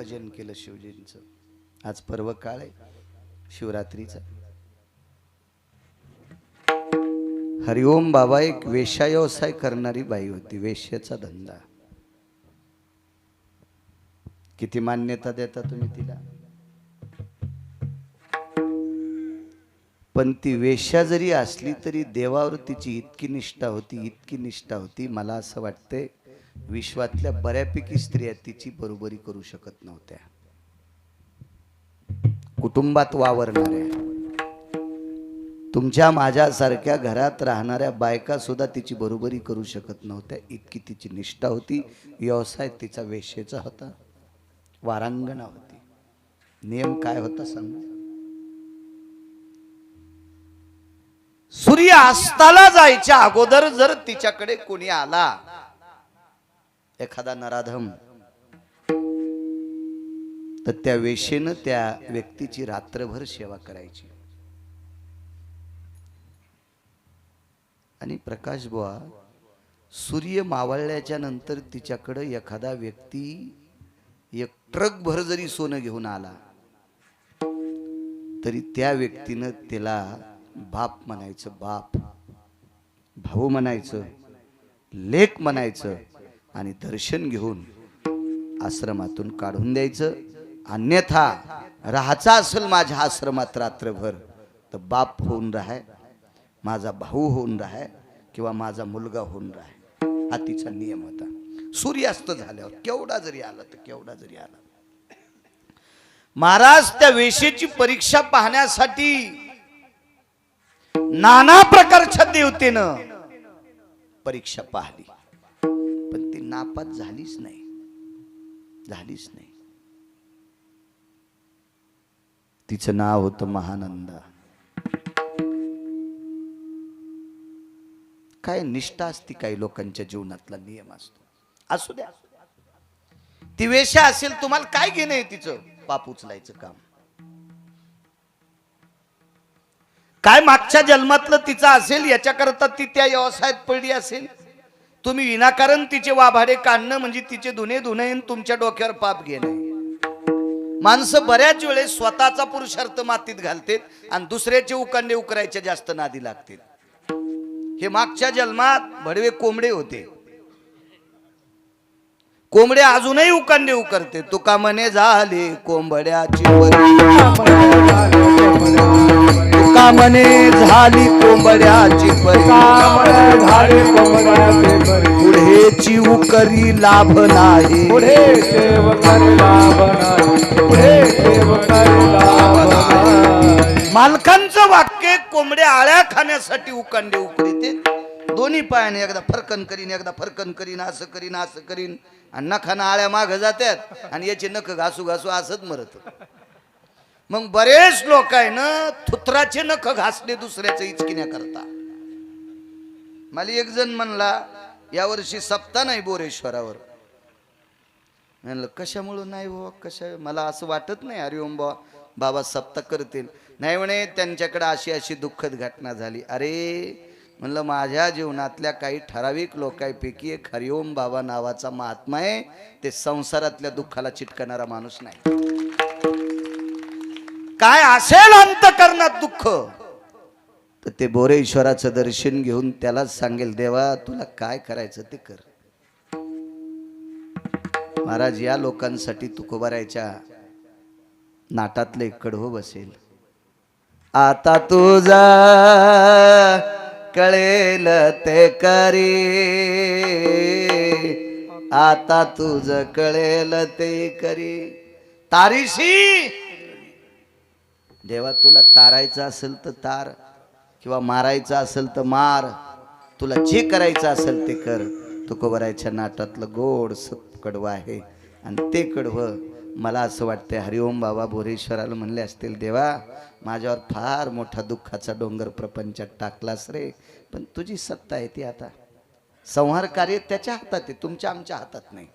भजन केलं शिवजींचं. आज पर्व काळ आहे शिवरात्रीचा. हरिओम बाबा एक वेश्या व्यवसाय करणारी बाई होती, वेश्याचा धंदा. किती मान्यता देता तुम्ही तिला? पण ती वेश्या जरी असली तरी देवावर तिची इतकी निष्ठा होती, इतकी निष्ठा होती, मला असं वाटतंय विश्वातल्या बऱ्यापैकी स्त्रिया तिची बरोबरी करू शकत नव्हत्या. कुटुंबात वावरणाऱ्या, तुमच्या माझ्यासारख्या घरात राहणाऱ्या बायका सुद्धा तिची बरोबरी करू शकत नव्हत्या, इतकी तिची निष्ठा होती. व्यवसाय तिचा वेश्येचा होता, वारांगणा होती. नियम काय होता सांग? सूर्य अस्ताला जायच्या अगोदर जर तिच्याकडे कोणी आला, एखादा नराधम, तर त्या वेश्येनं त्या व्यक्तीची रात्रभर सेवा करायची. आणि प्रकाश बुवा, सूर्य मावळल्याच्या नंतर तिच्याकडे एखादा व्यक्ती एक ट्रक भर जरी सोनं घेऊन आला तरी त्या व्यक्तीनं तिला बाप म्हणायचं, बाप, भाऊ म्हणायचं, लेक म्हणायचं आणि दर्शन घेऊन आश्रमातून काढून द्यायचं. अन्यथा राहायचा असेल माझ्या आश्रमात रात्रभर तर बाप होऊन राहाय, माझा भाऊ होऊन राहाय किंवा माझा मुलगा होऊन राहाय, हा तिचा नियम होता. सूर्यास्त झाल्यावर केवढा जरी आला तर केवढा जरी आला. महाराज त्या वेश्येची परीक्षा पाहण्यासाठी नाना प्रकारच्या देवतेनं परीक्षा पाहिली, पण ती नापास झालीच नाही, झालीच नाही. तिचं नाव होतं महानंदा. काय निष्ठा असती काही लोकांच्या जीवनातला नियम असतो. असू द्या, ती वेश्या असेल, तुम्हाला काय घेणं आहे तिचं? पाप उचलायचं काम. काय मागच्या जन्मातलं तिचं असेल याच्याकरता ती त्या व्यवसायात पडली असेल. तुम्ही विनाकारण तिचे वाभाडे काढणं म्हणजे तिचे धुणे धुणे तुमच्या डोक्यावर पाप घेणं. माणसं बऱ्याच वेळेस स्वतःचा पुरुषार्थ मातीत घालतात आणि दुसऱ्याचे उकांडे उकरायचे जास्त नादी लागतात. हे मागच्या जन्मात भडवे कोंबडे होते. कोंबडे अजूनही उकांडे उकरते. तुका म्हणे झाले कोंबड्याची परी, तुका म्हणे झाली कोंबड्याची परी, पुढेची उकरी लाभ नाही, मालकांचं वाक्य कोंबड्या आळ्या खाण्यासाठी उकांडे उकरीते. दोन्ही पायाने एकदा फरकन करीन, एकदा फरकन करीन, असं करीन, असं करीन, आणि नखाना आळ्या माग जातात आणि याचे नख घासू घासू असत मरत. मग बरेच लोक आहे ना थुत्राचे नख घासले दुसऱ्याचं इचकिण्या करता. मला एक जण म्हणला यावर्षी सप्ताह नाही बोरेश्वरावर. म्हणलं कशामुळं नाही हो, कशा, मला असं वाटत नाही. हरिओम बाबा सप्ताह करतील. नाही म्हणे त्यांच्याकडे अशी अशी दुःखद घटना झाली. अरे म्हणलं माझ्या जीवनातल्या काही ठराविक लोकांपैकी एक हरिओम बाबा नावाचा महात्मा आहे. ते संसारातल्या दुःखाला चिटकणारा माणूस नाही. काय असेल अंतकरणात दुःख तर ते बोरेश्वराचं दर्शन घेऊन त्यालाच सांगेल, देवा तुला काय करायचं ते कर. महाराज या लोकांसाठी तुकोबारायच्या नाटातलं एक कडवं बसेल. आता तुझा कळेल ते करी, आता तुझ कळेल ते करी. तारीशी देवा तुला तारायचं असेल तर तार, किंवा मारायचं असेल तर मार, तुला जे करायचं असेल ते कर. तुकोबारायच्या नाटातलं गोड कडवं आहे. आणि ते कडवं मला असं वाटतंय हरिओम बाबा बोरेश्वराला म्हणले असतील, देवा माझ्यावर फार मोठा दुःखाचा डोंगर प्रपंचात टाकलास रे, पण तुझी सत्ता आहे ती. आता संहार कार्य त्याच्या हातात आहे, तुमच्या आमच्या हातात नाही.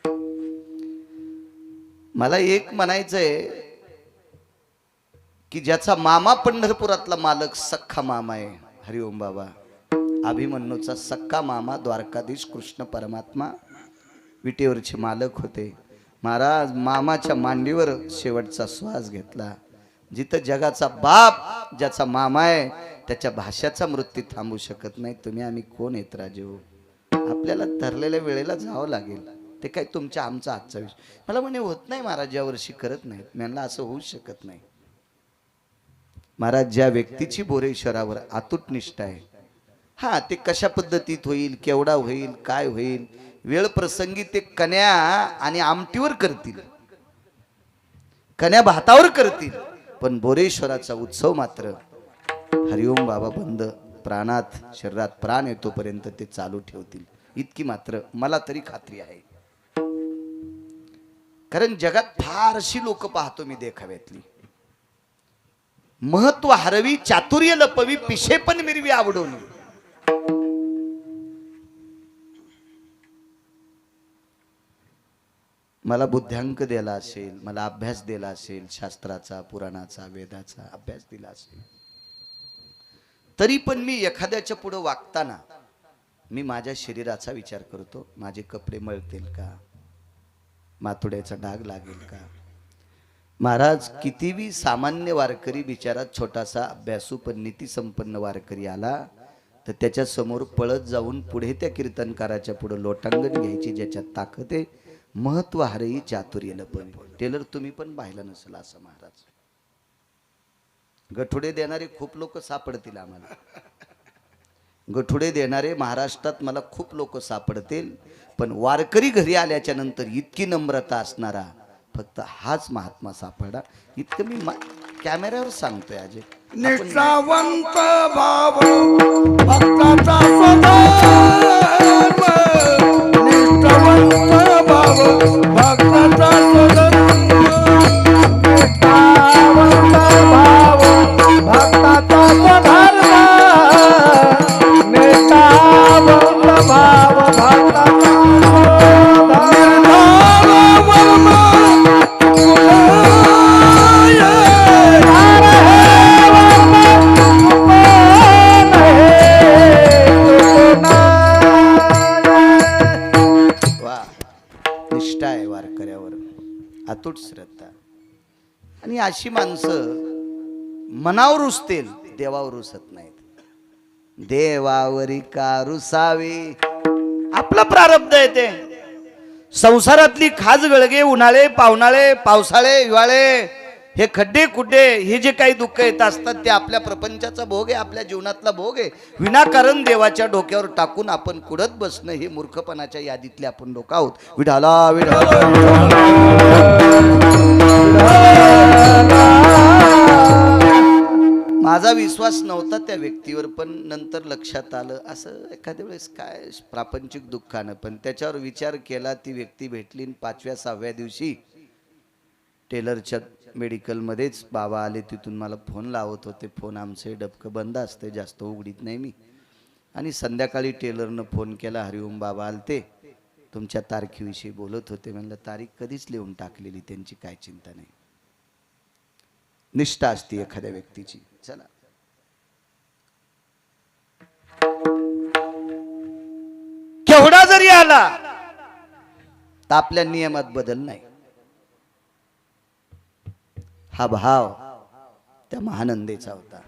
मला एक म्हणायचंय की ज्याचा मामा पंढरपुरातला मालक सख्खा मामा आहे हरिओम बाबा, अभिमन्यूचा सख्खा मामा द्वारकाधीश कृष्ण परमात्मा विटेवरचे मालक होते. महाराज मामाच्या मांडीवर शेवटचा श्वास घेतला. जिथं जगाचा बाप ज्याचा मामा आहे त्याच्या भाषाचा मृत्यू थांबू शकत नाही. तुम्ही आम्ही कोण येत राजेहो? आपल्याला ठरलेल्या वेळेला जावं लागेल. ते काय तुमच्या आमचा आजचा विषय. मला म्हणे होत नाही महाराज, या वर्षी करत नाहीत. म्हणलं असं होऊ शकत नाही महाराज. ज्या व्यक्तीची बोरेश्वरावर अतूट निष्ठा आहे, हा ते कशा पद्धतीत होईल, केवढा होईल, काय होईल, वेळ प्रसंगी ते कन्या आणि आमटीवर करतील, कन्या भातावर करतील, पण बोरेश्वराचा उत्सव मात्र हरिओम बाबा बंद प्राणात शरीरात प्राण येतोपर्यंत ते चालू ठेवतील. इतकी मात्र मला तरी खात्री आहे. कारण जगात फारशी लोक पाहतो मी देखाव्यातली. महत्व हरवी, चातुर्य लपवी, पिशे पण मिरवी आवडून. मला बुद्ध्यांक दिला असेल, मला अभ्यास दिला असेल, शास्त्राचा, पुराणाचा, वेदाचा अभ्यास दिला असेल, तरी पण मी एखाद्याच्या पुढे वागताना मी माझ्या शरीराचा विचार करतो. माझे कपडे मळतील का, मातुड्याचा डाग लागेल का. महाराज कितीही सामान्य वारकरी बिचारात छोटासा अभ्यासू पण नीती संपन्न वारकरी आला तर त्याच्या समोर पळत जाऊन पुढे त्या कीर्तनकाराच्या पुढे लोटांगण घ्यायची ज्याच्यात ताकद आहे. महत्व हरही चातुर्य लपवी. टेलर तुम्ही पण पाहिलं नसेल असं महाराज. गठुडे देणारे खूप लोक सापडतील आम्हाला. गठुडे देणारे महाराष्ट्रात मला खूप लोक सापडतील, पण वारकरी घरी आल्याच्या नंतर इतकी नम्रता असणारा फक्त हाच महात्मा सापडा. इतकं मी कॅमेऱ्यावर सांगतोय. अजय निष्ठावंत भाव भक्ताचा स्वधर्म, निष्ठावंत भाव भक्ताचा स्वधर्म, निष्ठावंत भाव भक्ताचा स्वधर्म, निष्ठावंत भाव भक्ताचा अतूट श्रद्धा. आणि अशी माणसं मनावर रुसतील, देवावर रुसत नाहीत. देवावरी का रुसावे, आपला प्रारब्ध आहे ते. संसारातली खाज गळगे, उन्हाळे पावसाळे पावसाळे हिवाळे, हे खड्डे खुड्डे, हे जे काही दुःख येत असतात ते आपल्या प्रपंचाचा भोग आहे, आपल्या जीवनातला भोग आहे. विनाकारण देवाच्या डोक्यावर टाकून आपण कुडत बसणं हे मूर्खपणाच्या यादीतले आपण लोक आहोत. विठाला विठाला. माझा विश्वास नव्हता त्या व्यक्तीवर, पण नंतर लक्षात आलं असं एखाद्या वेळेस काय प्रापंचिक दुःखानं, पण त्याच्यावर विचार केला. ती व्यक्ती भेटली. 5व्या-6व्या दिवशी टेलरच्या मेडिकलमध्येच बाबा आले. तिथून मला फोन लावत होते. फोन आमचे डबकं बंद असते, जास्त उघडीत नाही मी. आणि संध्याकाळी टेलरनं फोन केला, हरिओम बाबा आलते, तुमच्या तारखेविषयी बोलत होते. म्हणलं तारीख कधीच लिहून टाकलेली, त्यांची काय चिंता नाही. निष्ठा असते एखाद्या व्यक्तीची. चला केवढा जरी आला तर आपल्या नियमात बदल नाही. हा भाव त्या महानंदेचा होता.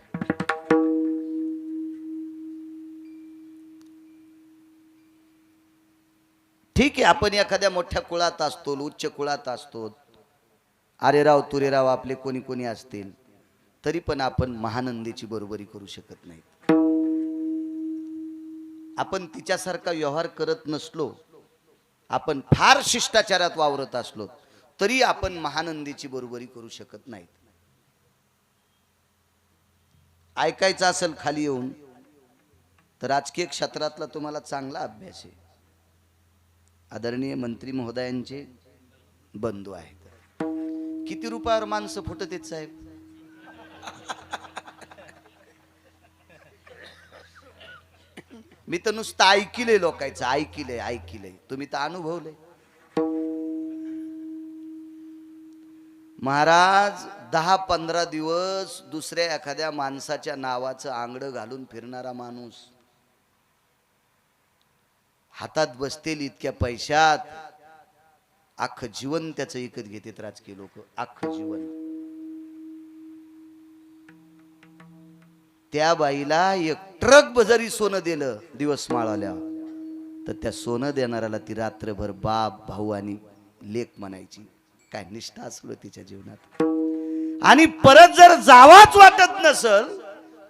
ठीक आहे, आपण एखाद्या मोठ्या कुळात असतो, उच्च कुळात असतो, आरेराव तुरेराव आपले कोणी कोणी असतील, तरी पण आपण महानंदेची बरोबरी करू शकत नाही. आपण तिच्यासारखा व्यवहार करत नसलो, आपण फार शिष्टाचारात वावरत असलो, तरी आपण महानंदीची बरोबरी करू शकत नाहीत. ऐकायचं असेल खाली येऊन तर राजकीय क्षेत्रातला तुम्हाला चांगला अभ्यास आहे. आदरणीय मंत्री महोदयांचे बंधू आहेत. किती रुपयावर माणसं फुटत आहेत साहेब? मी तर नुसतं ऐकिले, लोकांचं ऐकिले. तुम्ही तर अनुभवले. महाराज 10-15 दिवस दुसऱ्या एखाद्या माणसाच्या नावाचं आंगडं घालून फिरणारा माणूस, हातात बसतील इतक्या पैशात अख्खं जीवन त्याचं विकत घेतात राजकीय लोक, अख्खं जीवन. त्या बाईला एक ट्रक जरी सोनं दिलं दिवस माळाल्यावर, तर त्या सोनं देणाऱ्याला ती रात्रभर बाप भाऊ आणि लेक म्हणायची. काय निष्ठा असलो तिच्या जीवनात. आणि परत जर जावाच वाटत नसल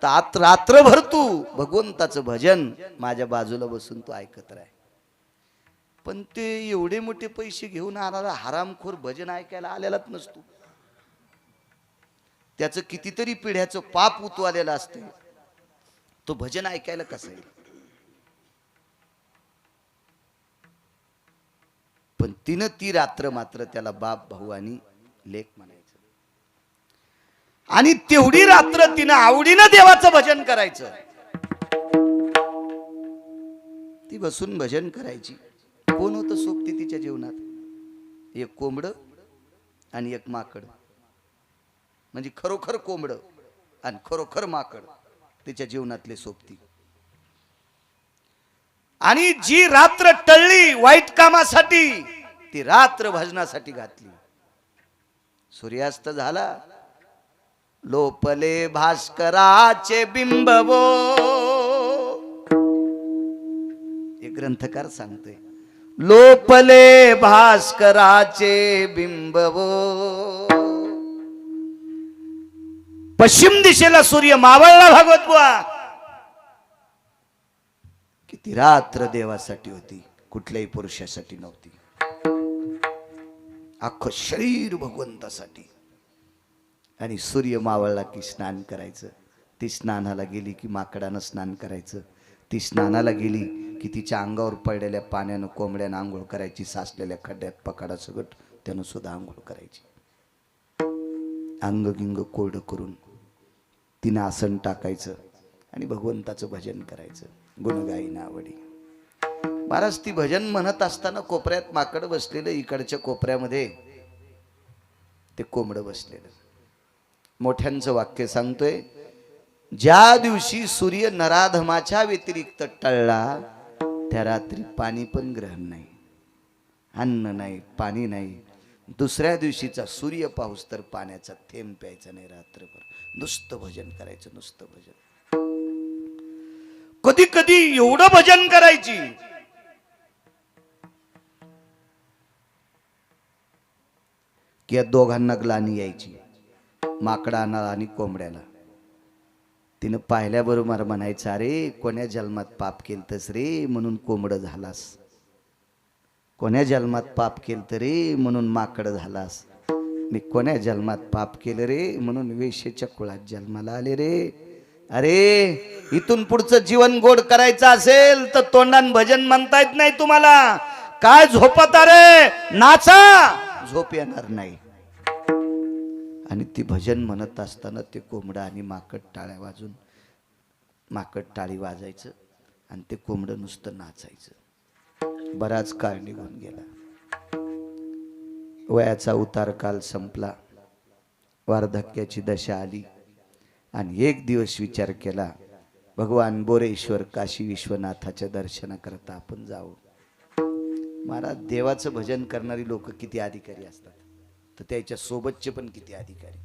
तर रात्रभर तू भगवंताचं भजन माझ्या बाजूला बसून तू ऐकत राह. पण ते एवढे मोठे पैसे घेऊन आणारा हरामखोर भजन ऐकायला आलेलाच नसतो. त्याचं कितीतरी पिढ्याचं पाप उतवालेलं असते, तो भजन ऐकायला कसं येईल. पण तिनं ती रात्र मात्र त्याला बाप भाऊ आणि लेक म्हणायचं. आणि तेवढी रात्र तिनं आवडीनं देवाचं भजन करायचं. ती बसून भजन करायची. कोण होतं सोबती तिच्या जीवनात? एक कोंबड आणि एक माकड. म्हणजे खरोखर कोंबड आणि खरोखर माकड तिच्या जीवनातले सोबती. आणि जी रात्र टळली वाईट कामासाठी, ती रात्र भजनासाठी घातली. सूर्यास्त झाला, लोपले भास्कराचे बिंबवो. एक ग्रंथकार सांगतोय, लोपले भास्कराचे बिंबवो. पश्चिम दिशेला सूर्य मावळला भागवत बुवा. किती रात्र देवासाठी होती, कुठल्याही पुरुषासाठी नव्हती. अख्खं शरीर भगवंतासाठी. आणि सूर्य मावळला की स्नान करायचं. ती स्नानाला गेली की माकडानं स्नान करायचं. ती स्नानाला गेली की तिच्या अंगावर पडलेल्या पाण्यानं कोंबड्यानं आंघोळ करायची. साचलेल्या खड्ड्यात पकाडा सगट त्यानं सुद्धा आंघोळ करायची. अंग गिंग कोरडं करून तिनं आसन टाकायचं आणि भगवंताचं भजन करायचं. गुणगाई नावडी. महाराज ती भजन म्हणत असताना कोपऱ्यात माकड बसलेलं, इकडच्या कोपऱ्यामध्ये ते कोंबड बसलेलं. मोठ्यांचं वाक्य सांगतोय, ज्या दिवशी सूर्य नराधमाच्या व्यतिरिक्त टळला त्या रात्री पाणी पण ग्रहण नाही, अन्न नाही, पाणी नाही. दुसऱ्या दिवशीचा सूर्य पाऊस तर पाण्याचा थेंब प्यायचा नाही. रात्रभर नुसतं भजन करायचं, नुसतं भजन. कधी कधी एवढं भजन करायची की या दोघांना ग्लानी यायची, माकडाला आणि कोंबड्याला. तिनं पाहिल्याबरोबर म्हणायचं, अरे कोण्या जन्मात पाप केलतस रे म्हणून कोंबड झालास, कोण्या जन्मात पाप केलत रे म्हणून माकड झालास. मी कोण्या जन्मात पाप केलं रे म्हणून वेश्येच्या कुळात जन्माला आले रे. अरे इथून पुढचं जीवन गोड करायचं असेल तर तोंडान भजन म्हणता येत नाही तुम्हाला. काय झोपता रे, नाचा, झोप येणार नाही. आणि ती भजन म्हणत असताना ते कोंबडं आणि माकड टाळ्या वाजून, माकड टाळी वाजायचं आणि ते कोंबडं नुसतं नाचायचं. बराच काळ निघून गेला. वयाचा उतार काल संपला, वार्धक्याची दशा आली. आणि एक दिवस विचार केला, भगवान बोरेश्वर काशी विश्वनाथाच्या दर्शनाकरता आपण जावं. महाराज देवाचं भजन करणारी लोक किती अधिकारी असतात, तर त्याच्या सोबतचे पण किती अधिकारी.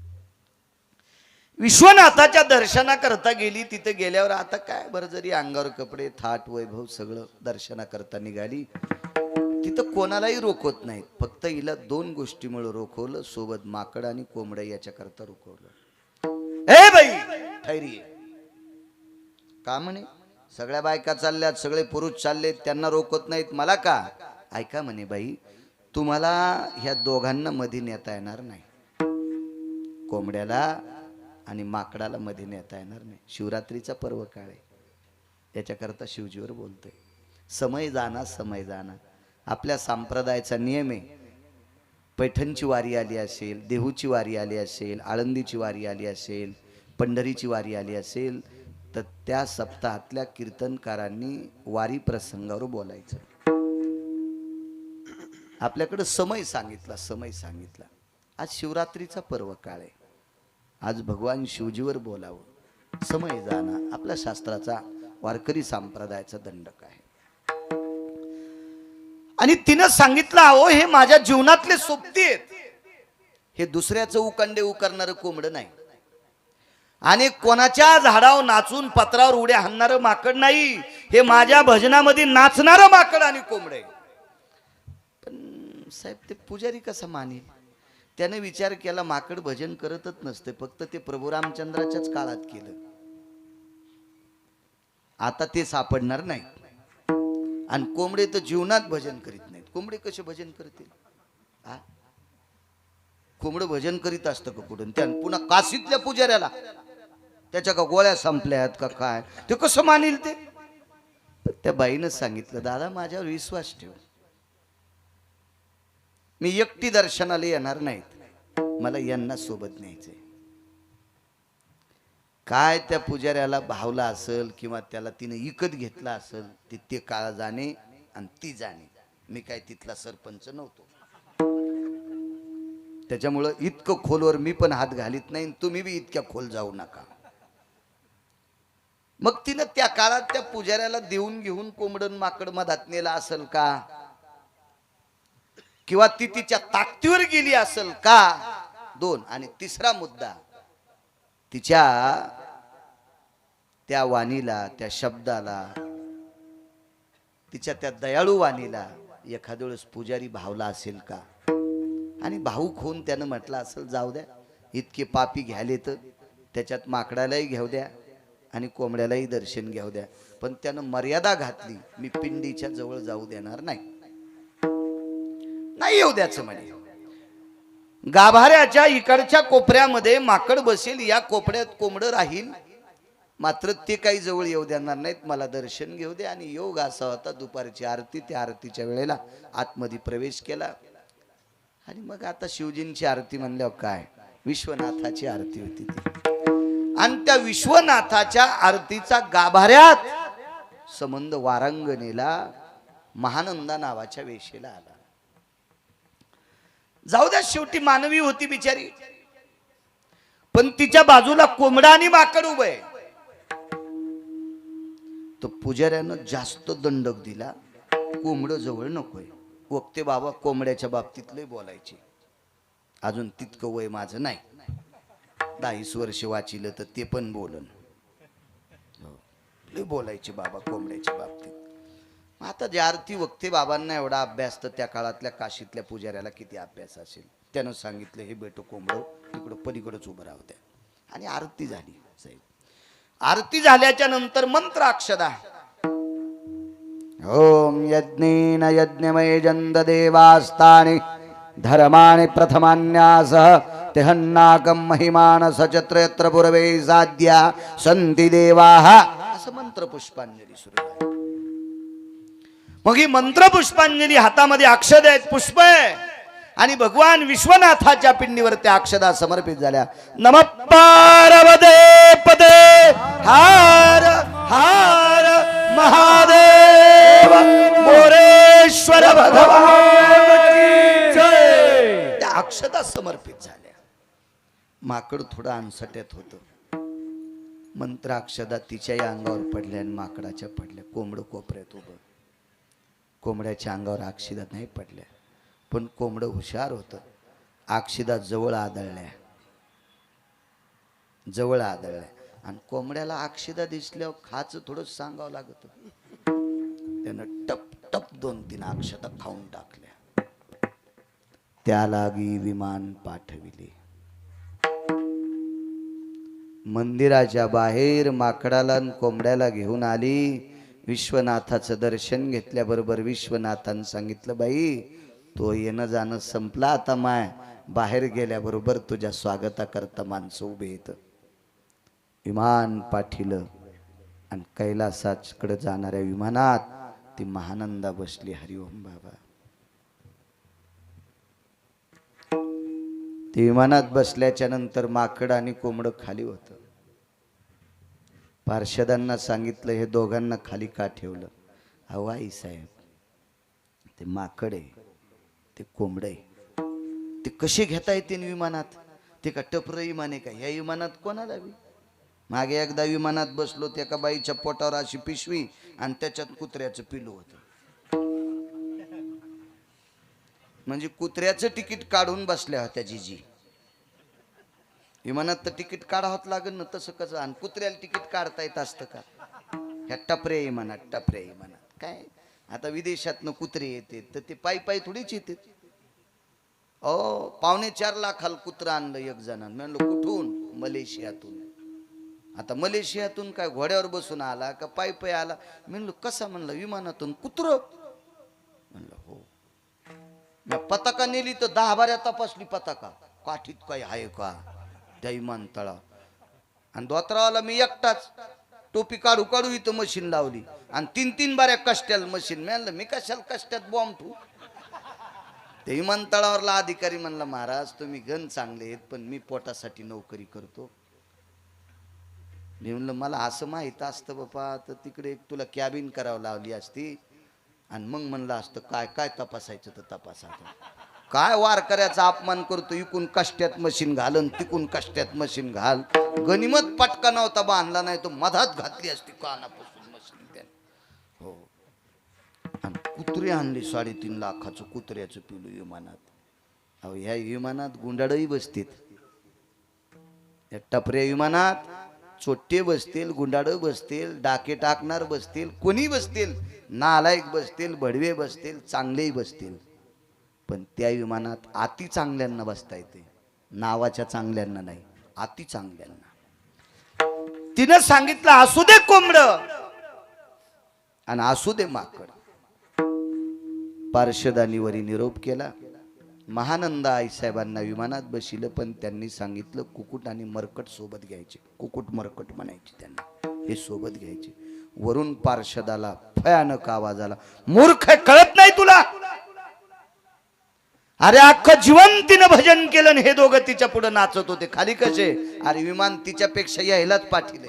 विश्वनाथाच्या दर्शनाकरता गेली. तिथे गेल्यावर आता काय बरं, जरी अंगावर कपडे थाट वैभव सगळं दर्शनाकरता निघाली. तिथं कोणालाही रोखवत नाहीत, फक्त हिला दोन गोष्टीमुळे रोखवलं. सोबत माकड आणि कोंबड याच्याकरता रोखवलं. ए बाई ठैरी का म्हणे, सगळ्या बायका चालल्यात, सगळे पुरुष चाललेत, त्यांना रोखत नाहीत, मला का? ऐका म्हणे बाई, तुम्हाला ह्या दोघांना मध्ये नेता येणार नाही. कोंबड्याला आणि माकडाला मध्ये नेता येणार नाही. शिवरात्रीचा पर्व काळ आहे, याच्याकरता शिवजीवर बोलतोय. समय जाना, समय जाना. आपल्या संप्रदायाचा नियम आहे. पैठणची वारी आली असेल, देहूची वारी आली असेल, आळंदीची वारी आली असेल, पंढरीची वारी आली असेल, तर त्या सप्ताहातल्या कीर्तनकारांनी वारी प्रसंगावर बोलायचं. आपल्याकडे समय सांगितला, समय सांगितला. आज शिवरात्रीचा पर्व काळ आहे, आज भगवान शिवजीवर बोलावं. समय जाना आपल्या शास्त्राचा, वारकरी संप्रदायाचा दंडक आहे. आणि तिनं सांगितलं अहो हे माझ्या जीवनातले सोबती आहेत. हे दुसऱ्याचं उकंडे उकरणारं कोंबड नाही आणि कोणाच्या झाडावर नाचून पत्रावर उड्या हाणणारं माकड नाही. हे माझ्या भजनामध्ये नाचणारं माकड आणि कोंबड आहे. पण साहेब ते पुजारी कसा मानेल? त्याने विचार केला माकड भजन करतच नसते, फक्त ते प्रभू रामचंद्राच्याच काळात केलं. आता ते सापडणार नाही. आणि कोंबडे तर जीवनात भजन करीत नाहीत. कोंबडे कसे भजन करतील? हा, कोंबडं भजन करीत असतं का कुठून? त्या पुन्हा काशीतल्या पुजाऱ्याला त्याच्या का गोळ्या संपल्यात का काय, ते कसं मानेल ते? त्या बाईनं सांगितलं दादा माझ्यावर विश्वास ठेव, मी एकटी दर्शनाला येणार नाहीत, मला यांना सोबत न्यायचंय. काय त्या पुजाऱ्याला भावला असेल किंवा त्याला तिने इकत घेतला असेल ते काळ जाणे आणि ती जाणे. मी काय तिथला सरपंच नव्हतो, त्याच्यामुळं इतकं खोलवर मी पण हात घालीत नाही, तुम्ही बी इतक्या खोल जाऊ नका. मग तिनं त्या काळात त्या पुजाऱ्याला देऊन घेऊन कोंबडन माकड मधात नेला असेल का, किंवा ती तिच्या ताकदीवर गेली असेल का? दोन. आणि तिसरा मुद्दा, तिच्या त्या वाणीला, त्या शब्दाला, तिच्या त्या दयाळू वाणीला एखाद्या वेळेस पुजारी भावला असेल का? आणि भाऊक होऊन त्यानं म्हटलं असेल जाऊ द्या, इतके पापी घ्याले तर त्याच्यात माकडालाही घेऊ द्या आणि कोंबड्यालाही दर्शन घेऊ द्या. पण त्यानं मर्यादा घातली, मी पिंडीच्या जवळ जाऊ देणार नाही, नाही येऊ द्याचं म्हणे. गाभाऱ्याच्या इकडच्या कोपऱ्यामध्ये माकड बसेल, या कोपऱ्यात कोंबड राहील, मात्र ते काही जवळ येऊ देणार नाहीत. मला दर्शन घेऊ दे. आणि योग असा होता दुपारची आरती, त्या आरतीच्या वेळेला आतमध्ये प्रवेश केला. आणि मग आता शिवजींची आरती म्हणल्यावर काय, विश्वनाथाची आरती होती ती. आणि त्या विश्वनाथाच्या आरतीचा गाभाऱ्यात संबंध वारांगणेला महानंदा नावाच्या वेशेला आला. जाऊ द्या, शेवटी मानवी होती बिचारी, पण तिच्या बाजूला कोंबडा आणि माकड उभे. तो पुजाऱ्यानं जास्त दंडक दिला, कोंबड जवळ नकोय. वक्ते बाबा कोंबड्याच्या बाबतीत लय बोलायचे, अजून तितकं वय माझं नाही, 10 वर्ष वाचिलं तर ते पण बोलन, लय बोलायचे बाबा कोंबड्याच्या बाबतीत. आता जे आरती वक्ते बाबांना एवढा अभ्यास, तर त्या काळातल्या काशीतल्या पुजाऱ्याला किती अभ्यास असेल. त्यानं सांगितलं हे बेटो कोंबड तिकडं पलीकडच उभं राहू द्या. आणि आरती झाली. साहेब आरती झाल्याच्या नंतर मंत्र अक्षदा, ओम यज्ञेन यज्ञमय जंद देवास्तानि धर्माणि प्रथमान्यासः तेहन्नाकं महिमान सचत्रयत्र पूर्वे साध्या संति देवाः, असं मंत्र पुष्पांजली सुरू झाली. मग ही मंत्र पुष्पांजली, हातामध्ये अक्षदा आहेत, पुष्प आहे, आणि भगवान विश्वनाथाच्या पिंडीवर त्या अक्षदा समर्पित झाल्या. नमः पार्वते पदे हार हार महादेव मोरेश्वर भगवान की जय. त्या अक्षदा समर्पित झाल्या. माकड थोडं अनसट्यात होतं. मंत्र अक्षदा तिच्याही अंगावर पडल्या आणि माकडाच्या पडल्या. कोंबड कोपऱ्यात उभं. कोंबड्याच्या अंगावर अक्षदा नाही पडल्या, पण कोंबड हुशार होतं. अक्षदा जवळ आदळल्या, जवळ आदळल्या. आणि कोंबड्याला अक्षदा दिसल्यावर खाच थोडं सांगावं लागत. त्यानं टप टप 2-3 अक्षदा खाऊन टाकल्या. त्या लागी विमान पाठविले. मंदिराच्या बाहेर माकडाला आणि कोंबड्याला घेऊन आली. विश्वनाथाचं दर्शन घेतल्याबरोबर विश्वनाथानं सांगितलं, बाई तो येणं जाणं संपला, आता माय बाहेर गेल्याबरोबर तुझ्या स्वागताकरता माणसं उभे येत. विमान पाठिलं आणि कैलासाकडे जाणाऱ्या विमानात ती महानंदा बसली. हरिओम बाबा. ती विमानात बसल्याच्या नंतर माकड आणि कोंबड खाली होतं. पार्षदांना सांगितलं हे दोघांना खाली का ठेवलं? अहो आई साहेब, ते माकड आहे, ते कोंबड आहे, ते कसे घेता येते विमानात? ते का टपर विमान आहे का? ह्या विमानात कोणाला बी? मागे एकदा विमानात बसलो, त्या एका बाईच्या पोटावर अशी पिशवी आणि त्याच्यात कुत्र्याचं पिलू होतं. म्हणजे कुत्र्याचं तिकीट काढून बसल्या होत्या जिजी. विमानात तर तिकीट काढावं लागेल ना, तसं कसं? आणि कुत्र्याला तिकीट काढता येत असतं का? ह्या टपऱ्या विमानात, टपऱ्या विमानात काय आता विदेशातनं कुत्रे येते तर ते पायी पायी थोडीच येते. 4.25 लाखाला कुत्रं आणलं एक जणांनी. म्हणलं कुठून? मलेशियातून. आता मलेशियातून काय घोड्यावर बसून आला का पायी पायी आला? म्हणलं कसा? म्हणलं विमानातून. कुत्रं? म्हणलं हो. मी पताका नेली तर 10-12 तपासली पताका काठीत काही आहे का त्या विमानतळा. आणि धोत्रावाला मी एकटाच टोपी काढू काढू इथं मशीन लावली आणि 3-3 बाऱ्या कष्ट्याला मशीन. म्हणलं मी कशाला कष्ट्यात बॉम्ब ठेवू? ते विमानतळावरला अधिकारी म्हणला महाराज तुम्ही गण चांगले आहेत पण मी पोटासाठी नोकरी करतो. मी म्हणलं मला असं माहित असतं बापा तर तिकडे एक तुला कॅबिन करावं लावली असती आणि मग म्हणलं असतं काय काय तपासायचं तर तपासायचं. काय वारकऱ्याचा अपमान करतो, इकून कष्ट्यात मशीन घाल आणि तिकून कष्ट्यात मशीन घाल. गनिमत पटका नव्हता बांधला नाही तो मधात घातली असती कानापासून मशीन त्याने. हो. आणि कुत्रे आणले 3.5 लाखाचं कुत्र्याचं पिलू विमानात. अहो ह्या विमानात गुंडाळही बसतील, या टपऱ्या विमानात चोट्टे बसतील, गुंडाळ बसतील, डाके टाकणार बसतील, कोणी बसतील, नालायक बसतील, भडवे बसतील, चांगलेही बसतील. पण त्या विमानात अति चांगल्यांना बसता येते, नावाच्या चांगल्यांना नाही, अति चांगल्यांना. तिनं सांगितलं असू दे कोंबड आणि असू दे माकड. पार्षदांनी वरी निरोप केला. महानंद आईसाहेबांना विमानात बसिलं पण त्यांनी सांगितलं कुकुट आणि मरकट सोबत घ्यायचे. कुकुट मरकट म्हणायचे त्यांना, हे सोबत घ्यायचे. वरून पार्षदाला भयानक आवाज आला, मूर्ख कळत नाही तुला? अरे अख्खं जीवन तिनं भजन केलं हे दोघं तिच्या पुढे नाचत होते, खाली कसे? अरे विमान तिच्यापेक्षा यायलाच पाठीले.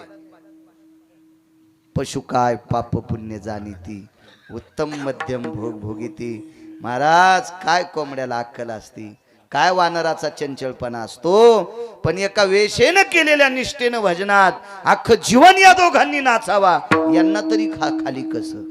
पशु काय पाप पुण्य जाणीती, उत्तम मध्यम भोग भोगीती. महाराज काय कोंबड्याला अक्कल असती, काय वानराचा चंचलपणा असतो. पण एका वेशेनं केलेल्या निष्ठेनं भजनात अख्खं जीवन या दोघांनी नाचावा, यांना तरी खाली कसं?